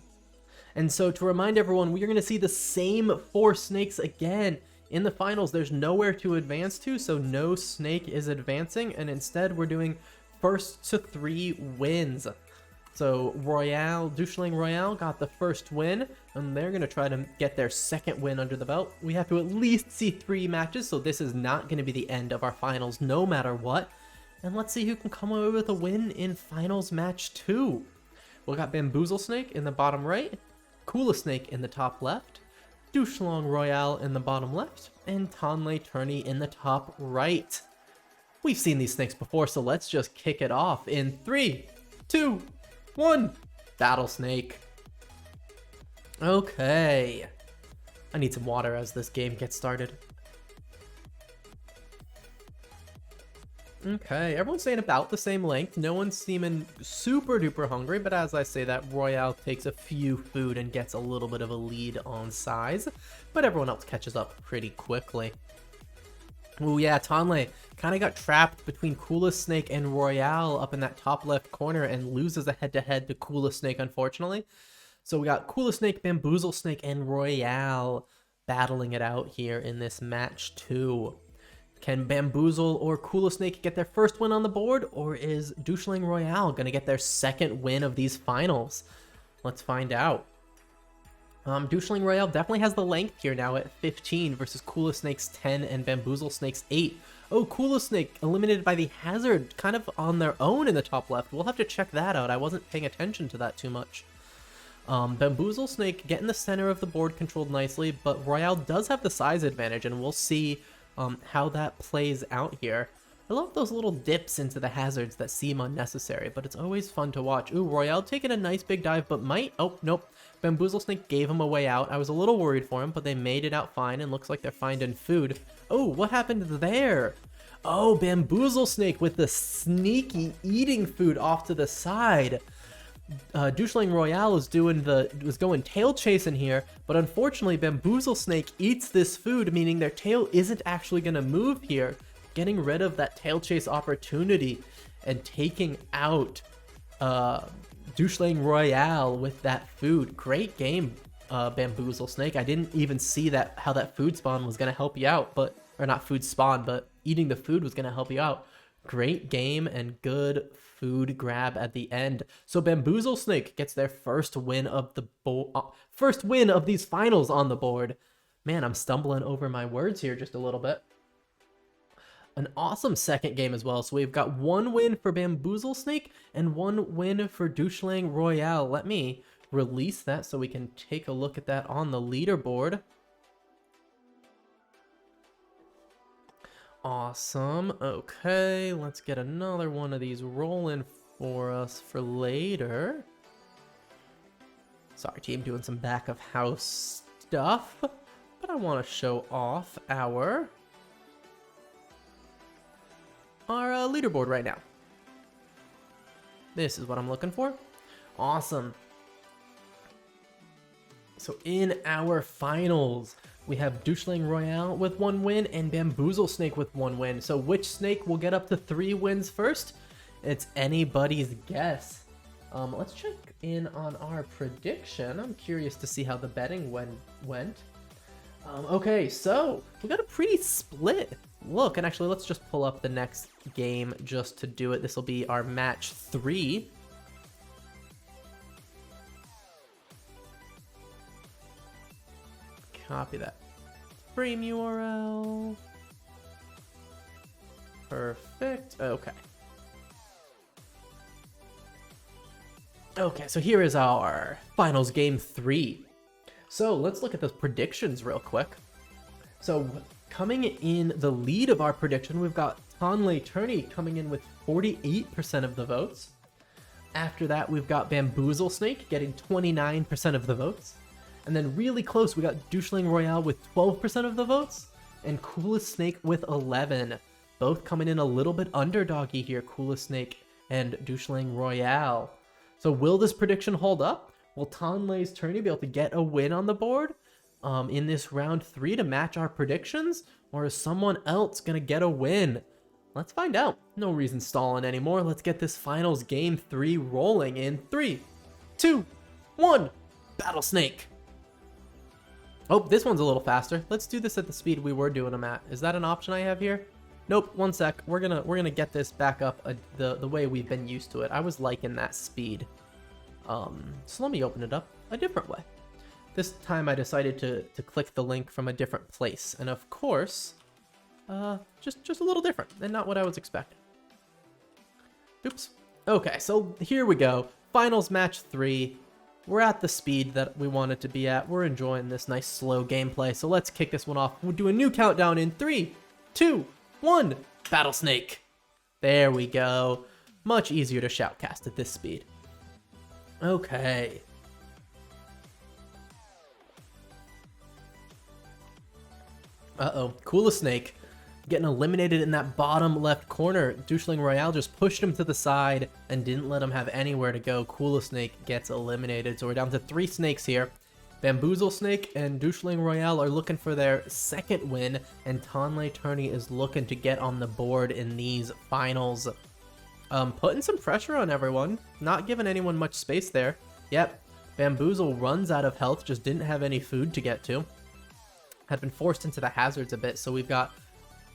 And so to remind everyone, we are going to see the same 4 snakes again. In the finals, there's nowhere to advance to, so no snake is advancing, and instead we're doing first to 3 wins. So Royale got the first win, and they're going to try to get their second win under the belt. We have to at least see 3 matches, so this is not going to be the end of our finals no matter what. And let's see who can come away with a win in finals match 2. We got Snake in the bottom right, Snake in the top left, Royale in the bottom left, and Tourney in the top right. We've seen these snakes before, so let's just kick it off in 3, 2, 1. Battlesnake. Okay. I need some water as this game gets started. Okay, everyone's saying about the same length. No one's seeming super duper hungry, but as I say that, Royale takes a few food and gets a little bit of a lead on size, but everyone else catches up pretty quickly. Ooh, yeah, Tonley kind of got trapped between Coolest Snake and Royale up in that top left corner and loses a head-to-head to Coolest Snake, unfortunately. So we got Coolest Snake, Bamboozle Snake, and Royale battling it out here in this match 2. Can Bamboozle or Coolest Snake get their first win on the board, or is Doucheling Royale going to get their second win of these finals? Let's find out. Doucheling Royale definitely has the length here now at 15 versus Coolest Snake's 10 and Bamboozle Snake's 8. Oh, Coolest Snake eliminated by the hazard kind of on their own in the top left. We'll have to check that out. I wasn't paying attention to that too much. Bamboozle Snake getting the center of the board controlled nicely, but Royale does have the size advantage, and we'll see how that plays out here. I love those little dips into the hazards that seem unnecessary, but it's always fun to watch. Ooh, Royale taking a nice big dive, but might... Oh, nope. Bamboozle Snake gave him a way out. I was a little worried for him, but they made it out fine, and looks like they're finding food. Oh, what happened there? Oh, Bamboozle Snake with the sneaky eating food off to the side. Doucheling Royale was going tail chasing here, but unfortunately Bamboozle Snake eats this food, meaning their tail isn't actually going to move here, getting rid of that tail chase opportunity and taking out Doucheling Royale with that food. Great game, Bamboozle Snake. I didn't even see how that food spawn was going to help you out, or not food spawn, but eating the food was going to help you out. Great game and good food grab at the end. So Bamboozle Snake gets their first win of these finals on the board. Man, I'm stumbling over my words here just a little bit. An awesome second game as well. So we've got one win for Bamboozle Snake and one win for Doucheling Royale. Let me release that so we can take a look at that on the leaderboard. Awesome. Okay, let's get another one of these rolling for us for later. Sorry, team, doing some back of house stuff, but I want to show off our leaderboard right now. This is what I'm looking for. Awesome. So in our finals, we have Doucheling Royale with 1 win and Bamboozle Snake with 1 win. So which snake will get up to 3 wins first? It's anybody's guess. Let's check in on our prediction. I'm curious to see how the betting went. Okay, so we got a pretty split look. And actually, let's just pull up the next game just to do it. This will be our match 3. Copy that frame URL. Perfect. Okay. Okay, so here is our finals game 3. So let's look at those predictions real quick. So coming in the lead of our prediction, we've got Tonley Turney coming in with 48% of the votes. After that, we've got Bamboozle Snake getting 29% of the votes. And then really close, we got Doucheling Royale with 12% of the votes, and Coolest Snake with 11. Both coming in a little bit underdoggy here, Coolest Snake and Doucheling Royale. So will this prediction hold up? Will Tonley's Tourney be able to get a win on the board in this round 3 to match our predictions? Or is someone else going to get a win? Let's find out. No reason stalling anymore. Let's get this finals game 3 rolling in 3, 2, 1. Battlesnake. Oh, this one's a little faster. Let's do this at the speed we were doing them at. Is that an option I have here? Nope, one sec. We're gonna get this back up the way we've been used to it. I was liking that speed. So let me open it up a different way. This time I decided to click the link from a different place. And of course, just a little different and not what I was expecting. Oops. Okay, so here we go. Finals match 3. We're at the speed that we wanted to be at. We're enjoying this nice slow gameplay. So let's kick this one off. We'll do a new countdown in 3, 2, 1. Battlesnake. There we go. Much easier to shoutcast at this speed. Okay. Uh-oh. Coolest Snake. getting eliminated in that bottom left corner. Doucheling Royale just pushed him to the side and didn't let him have anywhere to go. Coolest Snake gets eliminated. So we're down to 3 snakes here. Bamboozle Snake and Doucheling Royale are looking for their second win, and Tonley Turney is looking to get on the board in these finals. Putting some pressure on everyone, not giving anyone much space there. Yep, Bamboozle runs out of health, just didn't have any food to get to. Had been forced into the hazards a bit, so we've got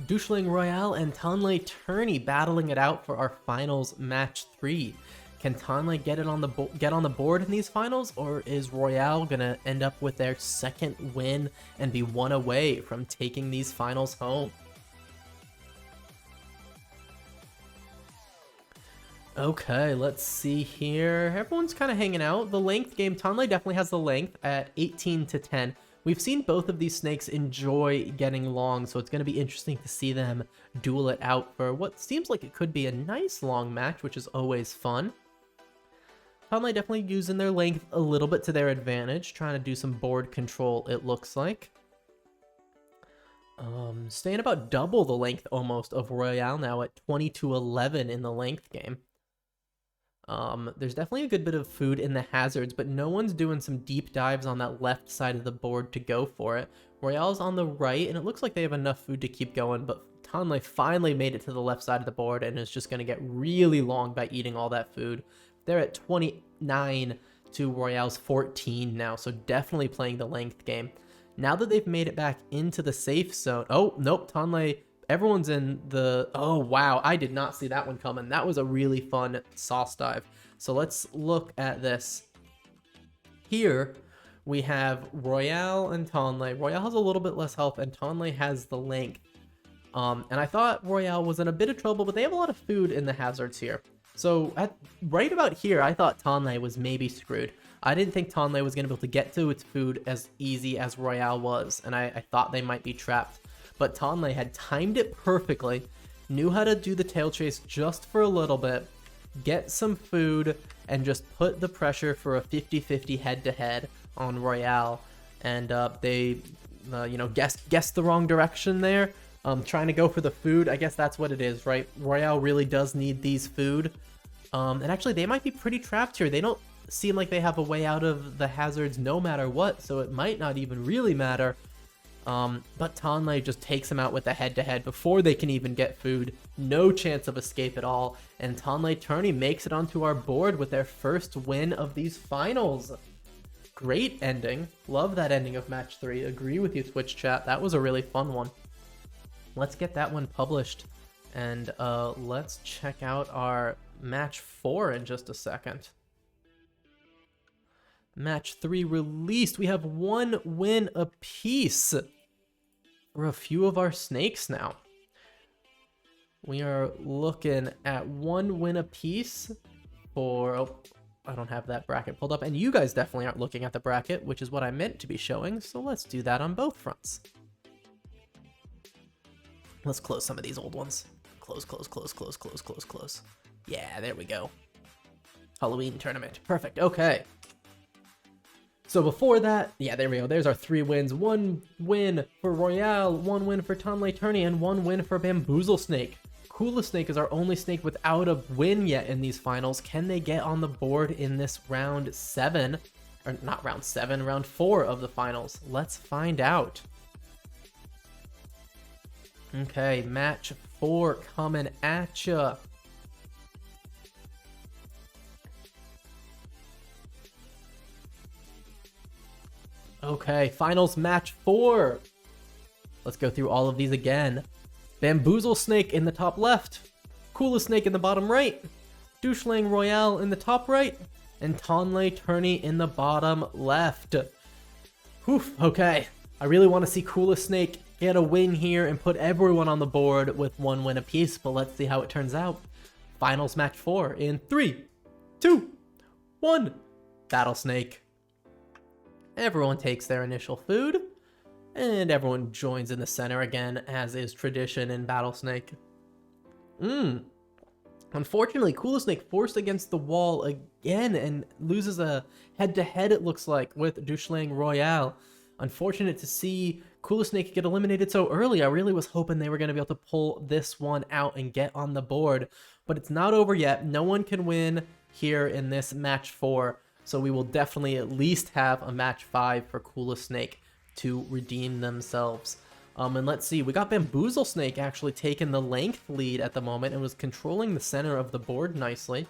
Doucheling Royale and Tonley Turney battling it out for our finals match 3. Can Tonley get on the board in these finals, or is Royale gonna end up with their second win and be one away from taking these finals home? Okay, let's see here. Everyone's kind of hanging out. The length game, Tonley definitely has the length at 18 to 10. We've seen both of these snakes enjoy getting long, so it's going to be interesting to see them duel it out for what seems like it could be a nice long match, which is always fun. Tonley definitely using their length a little bit to their advantage, trying to do some board control, it looks like. Staying about double the length almost of Royale now at 20 to 11 in the length game. There's definitely a good bit of food in the hazards, but no one's doing some deep dives on that left side of the board to go for it. Royale's on the right, and it looks like they have enough food to keep going, but Tonley finally made it to the left side of the board and is just going to get really long by eating all that food. They're at 29 to Royale's 14 now, so definitely playing the length game. Now that they've made it back into the safe zone... Oh, nope, Tonley... Everyone's in the... Oh, wow. I did not see that one coming. That was a really fun sauce dive. So let's look at this. Here, we have Royale and Tonley. Royale has a little bit less health, and Tonley has the length. And I thought Royale was in a bit of trouble, but they have a lot of food in the hazards here. So right about here, I thought Tonley was maybe screwed. I didn't think Tonley was going to be able to get to its food as easy as Royale was, and I thought they might be trapped. But Tonley had timed it perfectly, knew how to do the tail chase just for a little bit, get some food, and just put the pressure for a 50-50 head-to-head on Royale. And they, guessed the wrong direction there. Trying to go for the food, I guess that's what it is, right? Royale really does need these food. And actually, they might be pretty trapped here. They don't seem like they have a way out of the hazards no matter what, so it might not even really matter. But Tonley just takes him out with a head-to-head before they can even get food. No chance of escape at all. And Tonley Turney makes it onto our board with their first win of these finals. Great ending. Love that ending of match 3. Agree with you, Twitch chat. That was a really fun one. Let's get that one published. And let's check out our match 4 in just a second. Match 3 released. We have 1 win apiece for a few of our snakes now. We are looking at 1 win apiece for... Oh, I don't have that bracket pulled up. And you guys definitely aren't looking at the bracket, which is what I meant to be showing. So let's do that on both fronts. Let's close some of these old ones. Close, close, close, close, close, close, close. Yeah, there we go. Halloween tournament. Perfect. Okay. So before that, yeah, there we go. There's our 3 wins. 1 win for Royale, 1 win for Tonley Turney, and 1 win for Bamboozle Snake. Coolest Snake is our only snake without a win yet in these finals. Can they get on the board in this round 7? Or not round 7, round 4 of the finals. Let's find out. Okay, match 4 coming at ya. Okay, finals match 4. Let's go through all of these again. Bamboozle Snake in the top left. Coolest Snake in the bottom right. Doucheling Royale in the top right. And Tonley Turney in the bottom left. Whew, okay. I really want to see Coolest Snake get a win here and put everyone on the board with 1 win apiece, but let's see how it turns out. Finals match 4 in 3, 2, 1. Battlesnake. Everyone takes their initial food, and everyone joins in the center again, as is tradition in Battlesnake. Unfortunately, Coolest Snake forced against the wall again and loses a head-to-head, it looks like, with Doucheling Royale. Unfortunate to see Coolest Snake get eliminated so early. I really was hoping they were going to be able to pull this one out and get on the board, but it's not over yet. No one can win here in this match 4, so we will definitely at least have a match 5 for Coolest Snake to redeem themselves. And let's see, we got Bamboozle Snake actually taking the length lead at the moment and was controlling the center of the board nicely.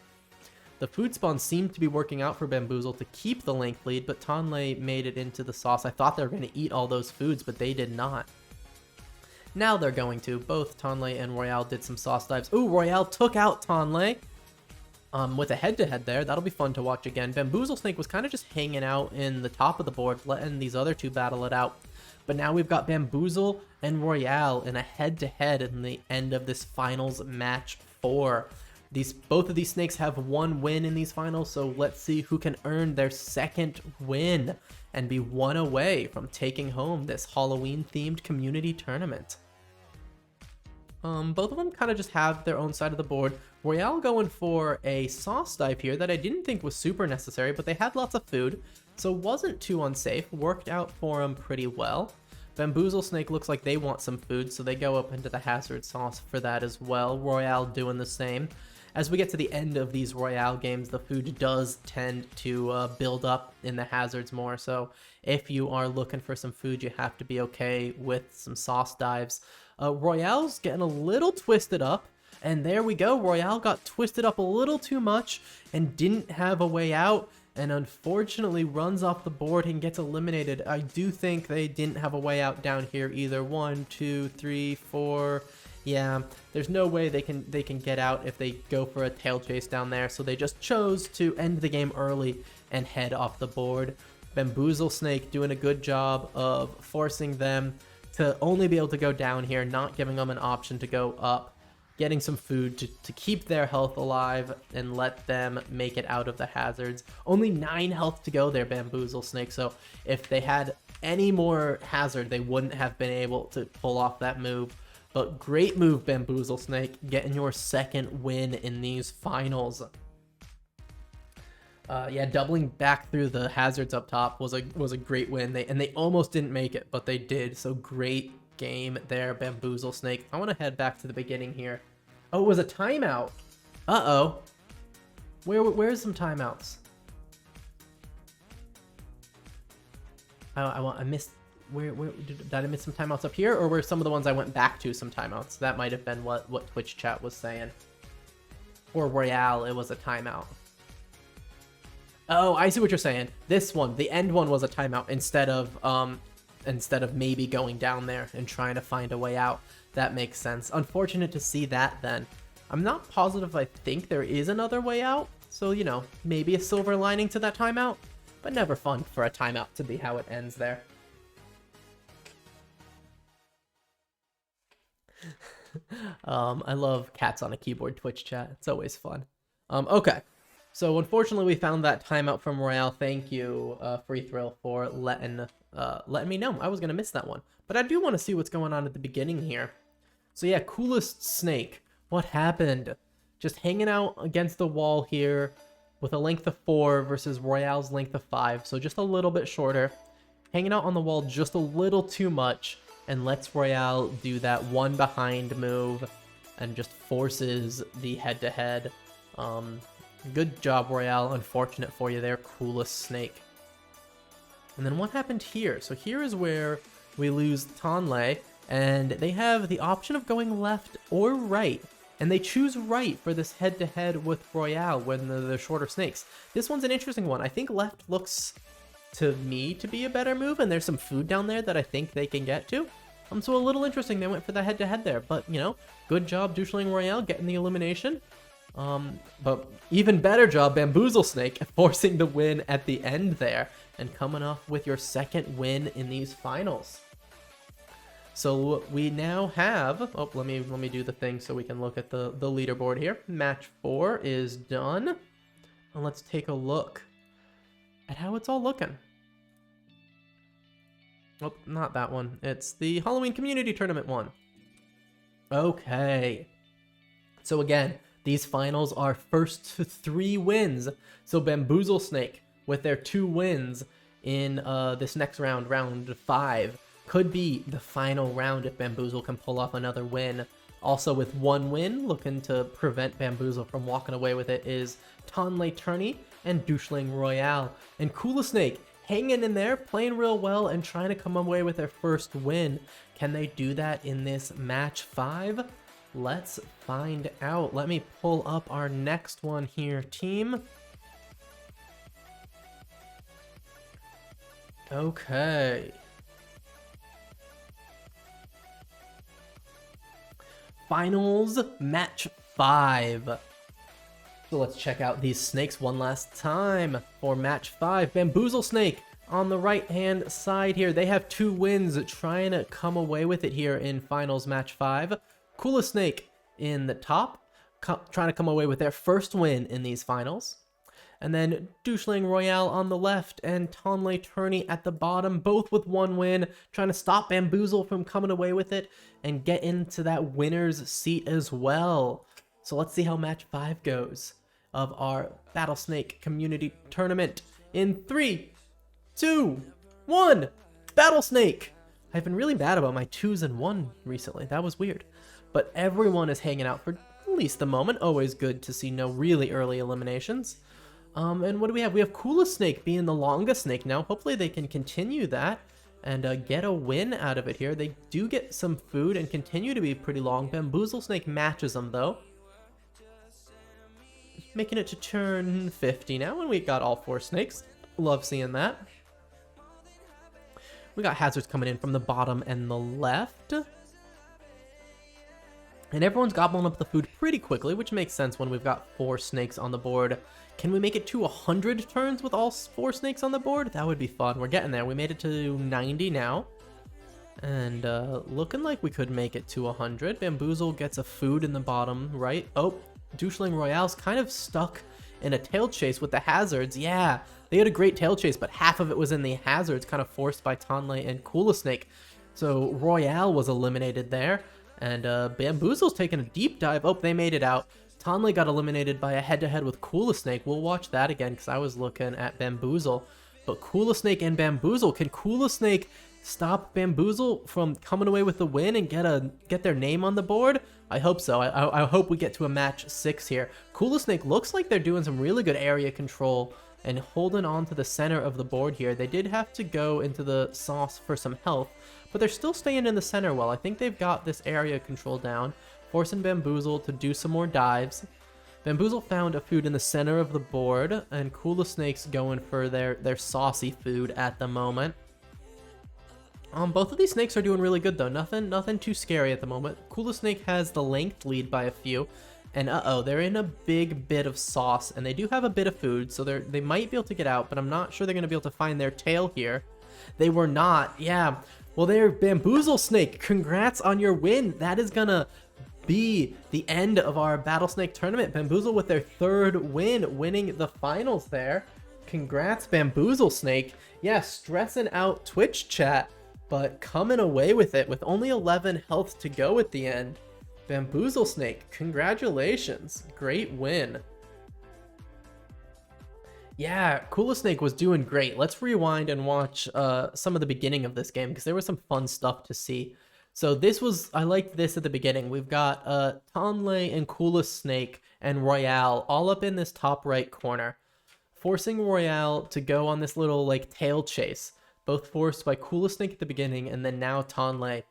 The food spawn seemed to be working out for Bamboozle to keep the length lead, but Tonley made it into the sauce. I thought they were going to eat all those foods, but they did not. Now they're going to. Both Tonley and Royale did some sauce dives. Ooh, Royale took out Tonley with a head-to-head there. That'll be fun to watch again. Bamboozle Snake was kind of just hanging out in the top of the board, letting these other two battle it out. But now we've got Bamboozle and Royale in a head-to-head in the end of this finals match 4. Both of these snakes have 1 win in these finals, so let's see who can earn their 2nd win and be 1 away from taking home this Halloween-themed community tournament. Both of them kind of just have their own side of the board. Royale going for a sauce dive here that I didn't think was super necessary, but they had lots of food, so wasn't too unsafe. Worked out for them pretty well. Bamboozle Snake looks like they want some food, so they go up into the hazard sauce for that as well. Royale doing the same. As we get to the end of these Royale games, the food does tend to build up in the hazards more, so if you are looking for some food, you have to be okay with some sauce dives. Royale's getting a little twisted up, and there we go. Royale got twisted up a little too much and didn't have a way out, and unfortunately runs off the board and gets eliminated. I do think they didn't have a way out down here either. 1, 2, 3, 4... Yeah, there's no way they can get out if they go for a tail chase down there, so they just chose to end the game early and head off the board. Bamboozle Snake doing a good job of forcing them to only be able to go down here, not giving them an option to go up, getting some food to keep their health alive and let them make it out of the hazards. Only 9 health to go there, Bamboozle Snake, so if they had any more hazard, they wouldn't have been able to pull off that move. But great move, Bamboozle Snake, getting your 2nd win in these finals. Yeah, doubling back through the hazards up top was a great win. They almost didn't make it, but they did. So great game there, Bamboozle Snake. I want to head back to the beginning here. Oh, it was a timeout. Uh-oh. Where's some timeouts? I missed. Where did I miss some timeouts up here, or were some of the ones I went back to some timeouts? That might have been what Twitch chat was saying. Or Royale, it was a timeout. Oh, I see what you're saying. This one, the end one, was a timeout instead of maybe going down there and trying to find a way out. That makes sense. Unfortunate to see that then. I'm not positive I think there is another way out, so you know, maybe a silver lining to that timeout, but never fun for a timeout to be how it ends there. I love cats on a keyboard Twitch chat. It's always fun. Okay. So unfortunately we found that timeout from Royale. Thank you, Free Thrill, for letting me know. I was gonna miss that one. But I do want to see what's going on at the beginning here. So yeah, Coolest Snake. What happened? Just hanging out against the wall here with a length of 4 versus Royale's length of 5. So just a little bit shorter. Hanging out on the wall just a little too much. And lets Royale do that 1 behind move and just forces the head-to-head. Good job, Royale. Unfortunate for you there, Coolest Snake. And then what happened here? So here is where we lose Tonley, and they have the option of going left or right. And they choose right for this head-to-head with Royale when they're shorter snakes. This one's an interesting one. I think left looks to me to be a better move, and there's some food down there that I think they can get to. So a little interesting they went for the head-to-head there, but you know, good job Doucheling Royale getting the elimination. But even better job Bamboozle Snake forcing the win at the end there and coming off with your 2nd win in these finals. So we now have, oh, let me do the thing so we can look at the leaderboard here. Match 4 is done. And let's take a look at how it's all looking. Oh, not that one. It's the Halloween Community Tournament one. Okay. So again, these finals are first to 3 wins. So Bamboozle Snake with their 2 wins in this next round, round 5, Could be the final round if Bamboozle can pull off another win. Also with one win, looking to prevent Bamboozle from walking away with it, is Tonley Turney and Doucheling Royale. And Snake hanging in there, playing real well, and trying to come away with their first win. Can they do that in this match 5? Let's find out. Let me pull up our next one here, team. Okay. Finals match 5. So let's check out these snakes one last time for match 5. Bamboozle Snake on the right hand side here. They have 2 wins, trying to come away with it here in finals match 5. Coolest Snake in the top, trying to come away with their first win in these finals. And then Doucheling Royale on the left and Tonley Turney at the bottom, both with 1 win, trying to stop Bamboozle from coming away with it and get into that winner's seat as well. So let's see how match 5 goes of our Battlesnake community tournament in 3, 2, 1. Battlesnake! I've been really bad about my 2s and 1 recently. That was weird. But everyone is hanging out for at least the moment. Always good to see no really early eliminations. And what do we have? We have Coolest Snake being the longest snake now. Hopefully they can continue that and get a win out of it here. They do get some food and continue to be pretty long. Bamboozle Snake matches them though. Making it to turn 50 now, and we got all 4 snakes. Love seeing that. We got hazards coming in from the bottom and the left. And everyone's gobbling up the food pretty quickly, which makes sense when we've got 4 snakes on the board. Can we make it to 100 turns with all 4 snakes on the board? That would be fun. We're getting there. We made it to 90 now. And looking like we could make it to 100. Bamboozle gets a food in the bottom right. Oh, Doucheling Royale's kind of stuck in a tail chase with the hazards. Yeah, they had a great tail chase, but half of it was in the hazards, kind of forced by Tonley and Coolest Snake. So Royale was eliminated there. And Bamboozle's taking a deep dive. Oh, they made it out. Tonley got eliminated by a head-to-head with Coolest Snake. We'll watch that again because I was looking at Bamboozle. But Coolest Snake and Bamboozle. Can Coolest Snake stop Bamboozle from coming away with the win and get their name on the board? I hope so. I hope we get to a match 6 here. Coolest Snake looks like they're doing some really good area control and holding on to the center of the board here. They did have to go into the sauce for some health, but they're still staying in the center well. I think they've got this area control down, forcing Bamboozle to do some more dives. Bamboozle found a food in the center of the board, and Coolest Snake's going for their saucy food at the moment. Both of these snakes are doing really good though. Nothing too scary at the moment. Coolest Snake has the length lead by a few. And they're in a big bit of sauce, and they do have a bit of food, so they might be able to get out, but I'm not sure they're going to be able to find their tail here. They were not, yeah. Well, they're Bamboozle Snake. Congrats on your win. That is going to be the end of our Battlesnake tournament. Bamboozle with their 3rd win, winning the finals there. Congrats, Bamboozle Snake. Yeah, stressing out Twitch chat, but coming away with it with only 11 health to go at the end. Bamboozle Snake, congratulations. Great win. Yeah, Coolest Snake was doing great. Let's rewind and watch some of the beginning of this game because there was some fun stuff to see. So I liked this at the beginning. We've got Tonley and Coolest Snake and Royale all up in this top right corner, forcing Royale to go on this little like tail chase, both forced by Coolest Snake at the beginning and then now Tonley.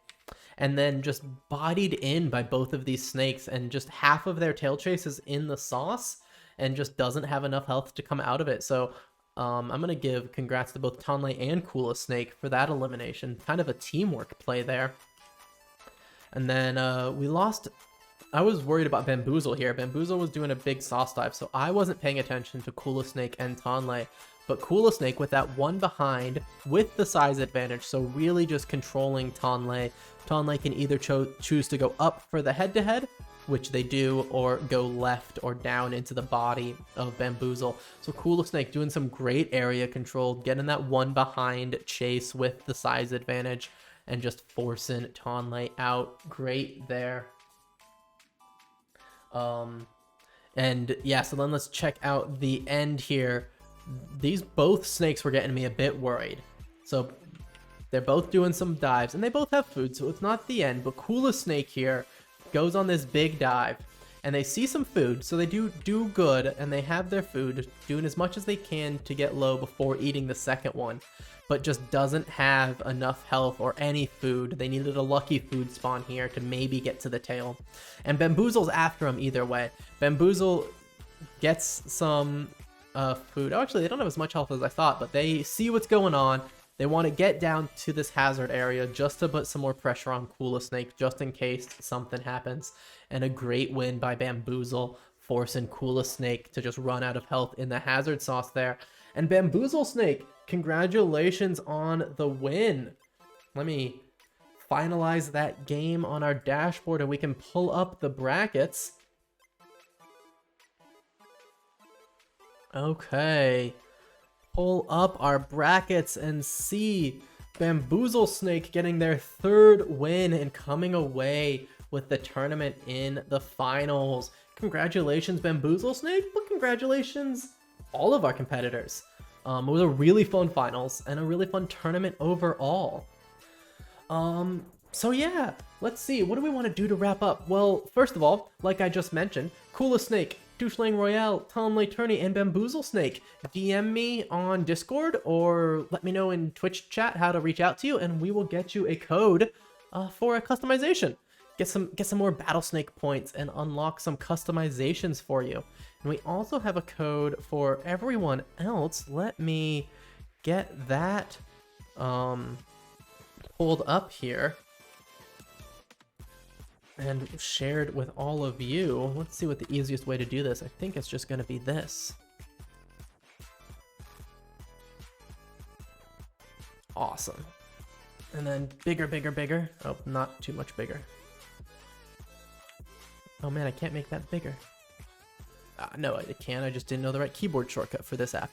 And then just bodied in by both of these snakes, and just half of their tail chase is in the sauce and just doesn't have enough health to come out of it. So I'm going to give congrats to both Tonley and Coolest Snake for that elimination. Kind of a teamwork play there. And then we lost. I was worried about Bamboozle here. Bamboozle was doing a big sauce dive, so I wasn't paying attention to Coolest Snake and Tonley. But Coolest Snake with that 1 behind with the size advantage, so really just controlling Tonley. Tonley can either choose to go up for the head-to-head, which they do, or go left or down into the body of Bamboozle. So Coolest Snake doing some great area control, getting that 1 behind chase with the size advantage, and just forcing Tonley out. Great there. And yeah, so then let's check out the end here. Both snakes were getting me a bit worried. So They're both doing some dives, and they both have food, so it's not the end. But Coolest Snake here goes on this big dive, and they see some food, so they do good, and they have their food, doing as much as they can to get low before eating the second one, but just doesn't have enough health or any food. They needed a lucky food spawn here to maybe get to the tail. And Bamboozle's after him either way. Bamboozle gets some food. Oh, actually, they don't have as much health as I thought, but they see what's going on. They want to get down to this hazard area just to put some more pressure on Coolest Snake, just in case something happens. And a great win by Bamboozle, forcing Coolest Snake to just run out of health in the hazard sauce there. And Bamboozle Snake, congratulations on the win. Let me finalize that game on our dashboard and we can pull up the brackets. Okay. Pull up our brackets and see Bamboozle Snake getting their third win and coming away with the tournament in the finals. Congratulations, Bamboozle Snake, but congratulations all of our competitors. It was a really fun finals and a really fun tournament overall. So yeah, let's see, what do we want to do to wrap up? Well, first of all, like I just mentioned, Coolest Snake, Douchelang Royale, Talonlay Tourney, and Bamboozle Snake, DM me on Discord or let me know in Twitch chat how to reach out to you, and we will get you a code for a customization. Get some more Battlesnake points and unlock some customizations for you. And we also have a code for everyone else. Let me get that pulled up here and shared with all of you. Let's see what the easiest way to do this. I think it's just going to be this. Awesome. And then bigger, bigger, bigger. Oh, not too much bigger. Oh man, I can't make that bigger. No, I can. I just didn't know the right keyboard shortcut for this app.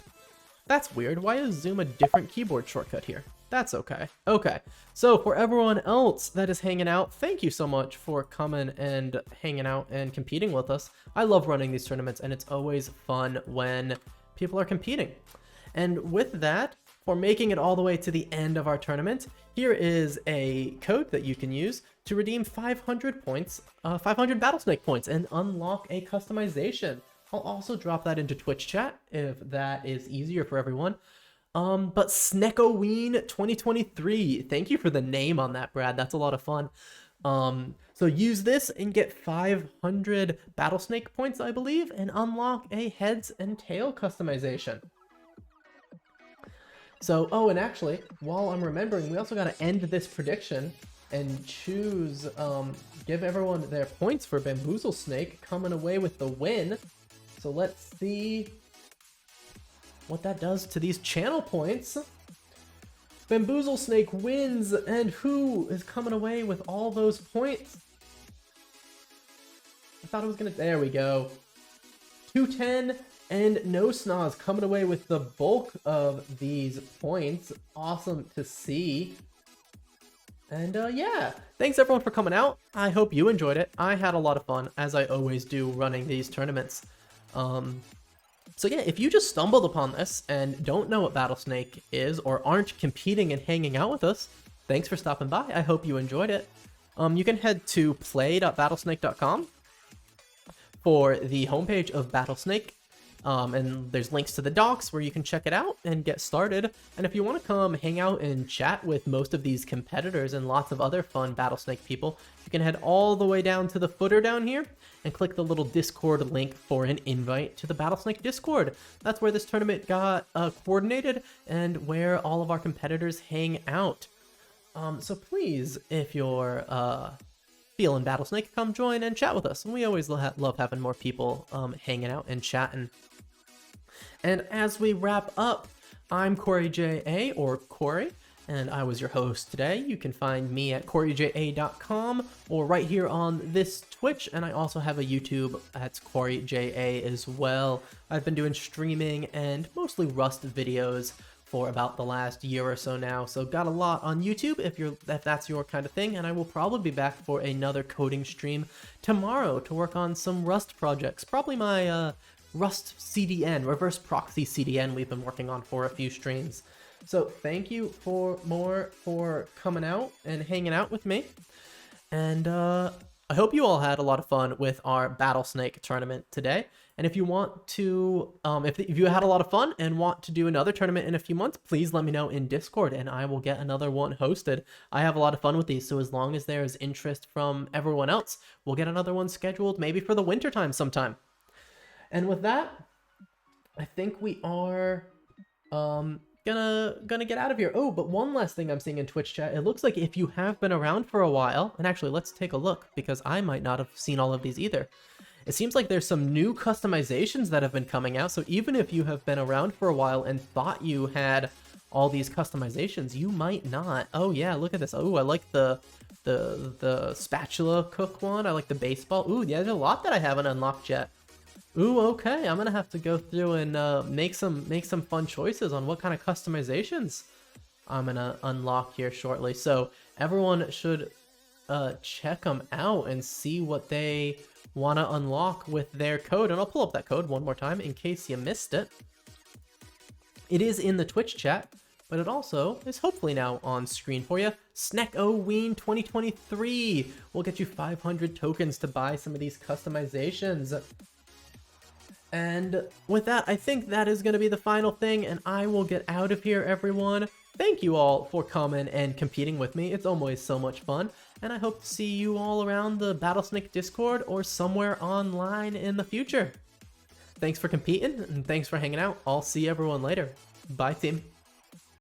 That's weird. Why is Zoom a different keyboard shortcut here? That's okay. Okay, so for everyone else that is hanging out, thank you so much for coming and hanging out and competing with us. I love running these tournaments, and it's always fun when people are competing. And with that, for making it all the way to the end of our tournament, here is a code that you can use to redeem 500 points, 500 Battlesnake points, and unlock a customization. I'll also drop that into Twitch chat if that is easier for everyone. But Snekoween 2023, thank you for the name on that, Brad. That's a lot of fun. So use this and get 500 Battlesnake points, I believe, and unlock a heads and tail customization. So, oh, and actually, while I'm remembering, we also got to end this prediction and choose, give everyone their points for Bamboozle Snake coming away with the win. So let's see what that does to these channel points. Bamboozle Snake wins, and who is coming away with all those points? I thought it was gonna, there we go. 210 and No Snaz coming away with the bulk of these points. Awesome to see. And yeah, thanks everyone for coming out. I hope you enjoyed it. I had a lot of fun, as I always do, running these tournaments. So yeah, if you just stumbled upon this and don't know what Battlesnake is or aren't competing and hanging out with us, thanks for stopping by. I hope you enjoyed it. You can head to play.battlesnake.com for the homepage of Battlesnake. And there's links to the docs where you can check it out and get started. And if you want to come hang out and chat with most of these competitors and lots of other fun Battlesnake people, you can head all the way down to the footer down here and click the little Discord link for an invite to the Battlesnake Discord. That's where this tournament got coordinated and where all of our competitors hang out. So please, if you're feeling Battlesnake, come join and chat with us. And we always love having more people hanging out and chatting. And as we wrap up, I'm Corey J.A. or Corey, and I was your host today. You can find me at CoreyJA.com or right here on this Twitch, and I also have a YouTube at CoreyJA as well. I've been doing streaming and mostly Rust videos for about the last year or so now, so got a lot on YouTube if that's your kind of thing, and I will probably be back for another coding stream tomorrow to work on some Rust projects. Probably my Rust CDN, reverse proxy CDN we've been working on for a few streams. So thank you for coming out and hanging out with me. And I hope you all had a lot of fun with our Battlesnake tournament today. And if you want to, if you had a lot of fun and want to do another tournament in a few months, please let me know in Discord and I will get another one hosted. I have a lot of fun with these, so as long as there is interest from everyone else, we'll get another one scheduled maybe for the winter time sometime. And with that, I think we are gonna get out of here. Oh, but one last thing I'm seeing in Twitch chat. It looks like if you have been around for a while, and actually let's take a look because I might not have seen all of these either. It seems like there's some new customizations that have been coming out. So even if you have been around for a while and thought you had all these customizations, you might not. Oh yeah, look at this. Oh, I like the spatula cook one. I like the baseball. Ooh, yeah, there's a lot that I haven't unlocked yet. Ooh, okay. I'm gonna have to go through and make some fun choices on what kind of customizations I'm gonna unlock here shortly. So everyone should check them out and see what they want to unlock with their code. And I'll pull up that code one more time in case you missed it. It is in the Twitch chat, but it also is hopefully now on screen for you. Snackoween 2023 will get you 500 tokens to buy some of these customizations. And with that, I think that is going to be the final thing, and I will get out of here, everyone. Thank you all for coming and competing with me. It's always so much fun, and I hope to see you all around the Battlesnake Discord or somewhere online in the future. Thanks for competing, and thanks for hanging out. I'll see everyone later. Bye, team.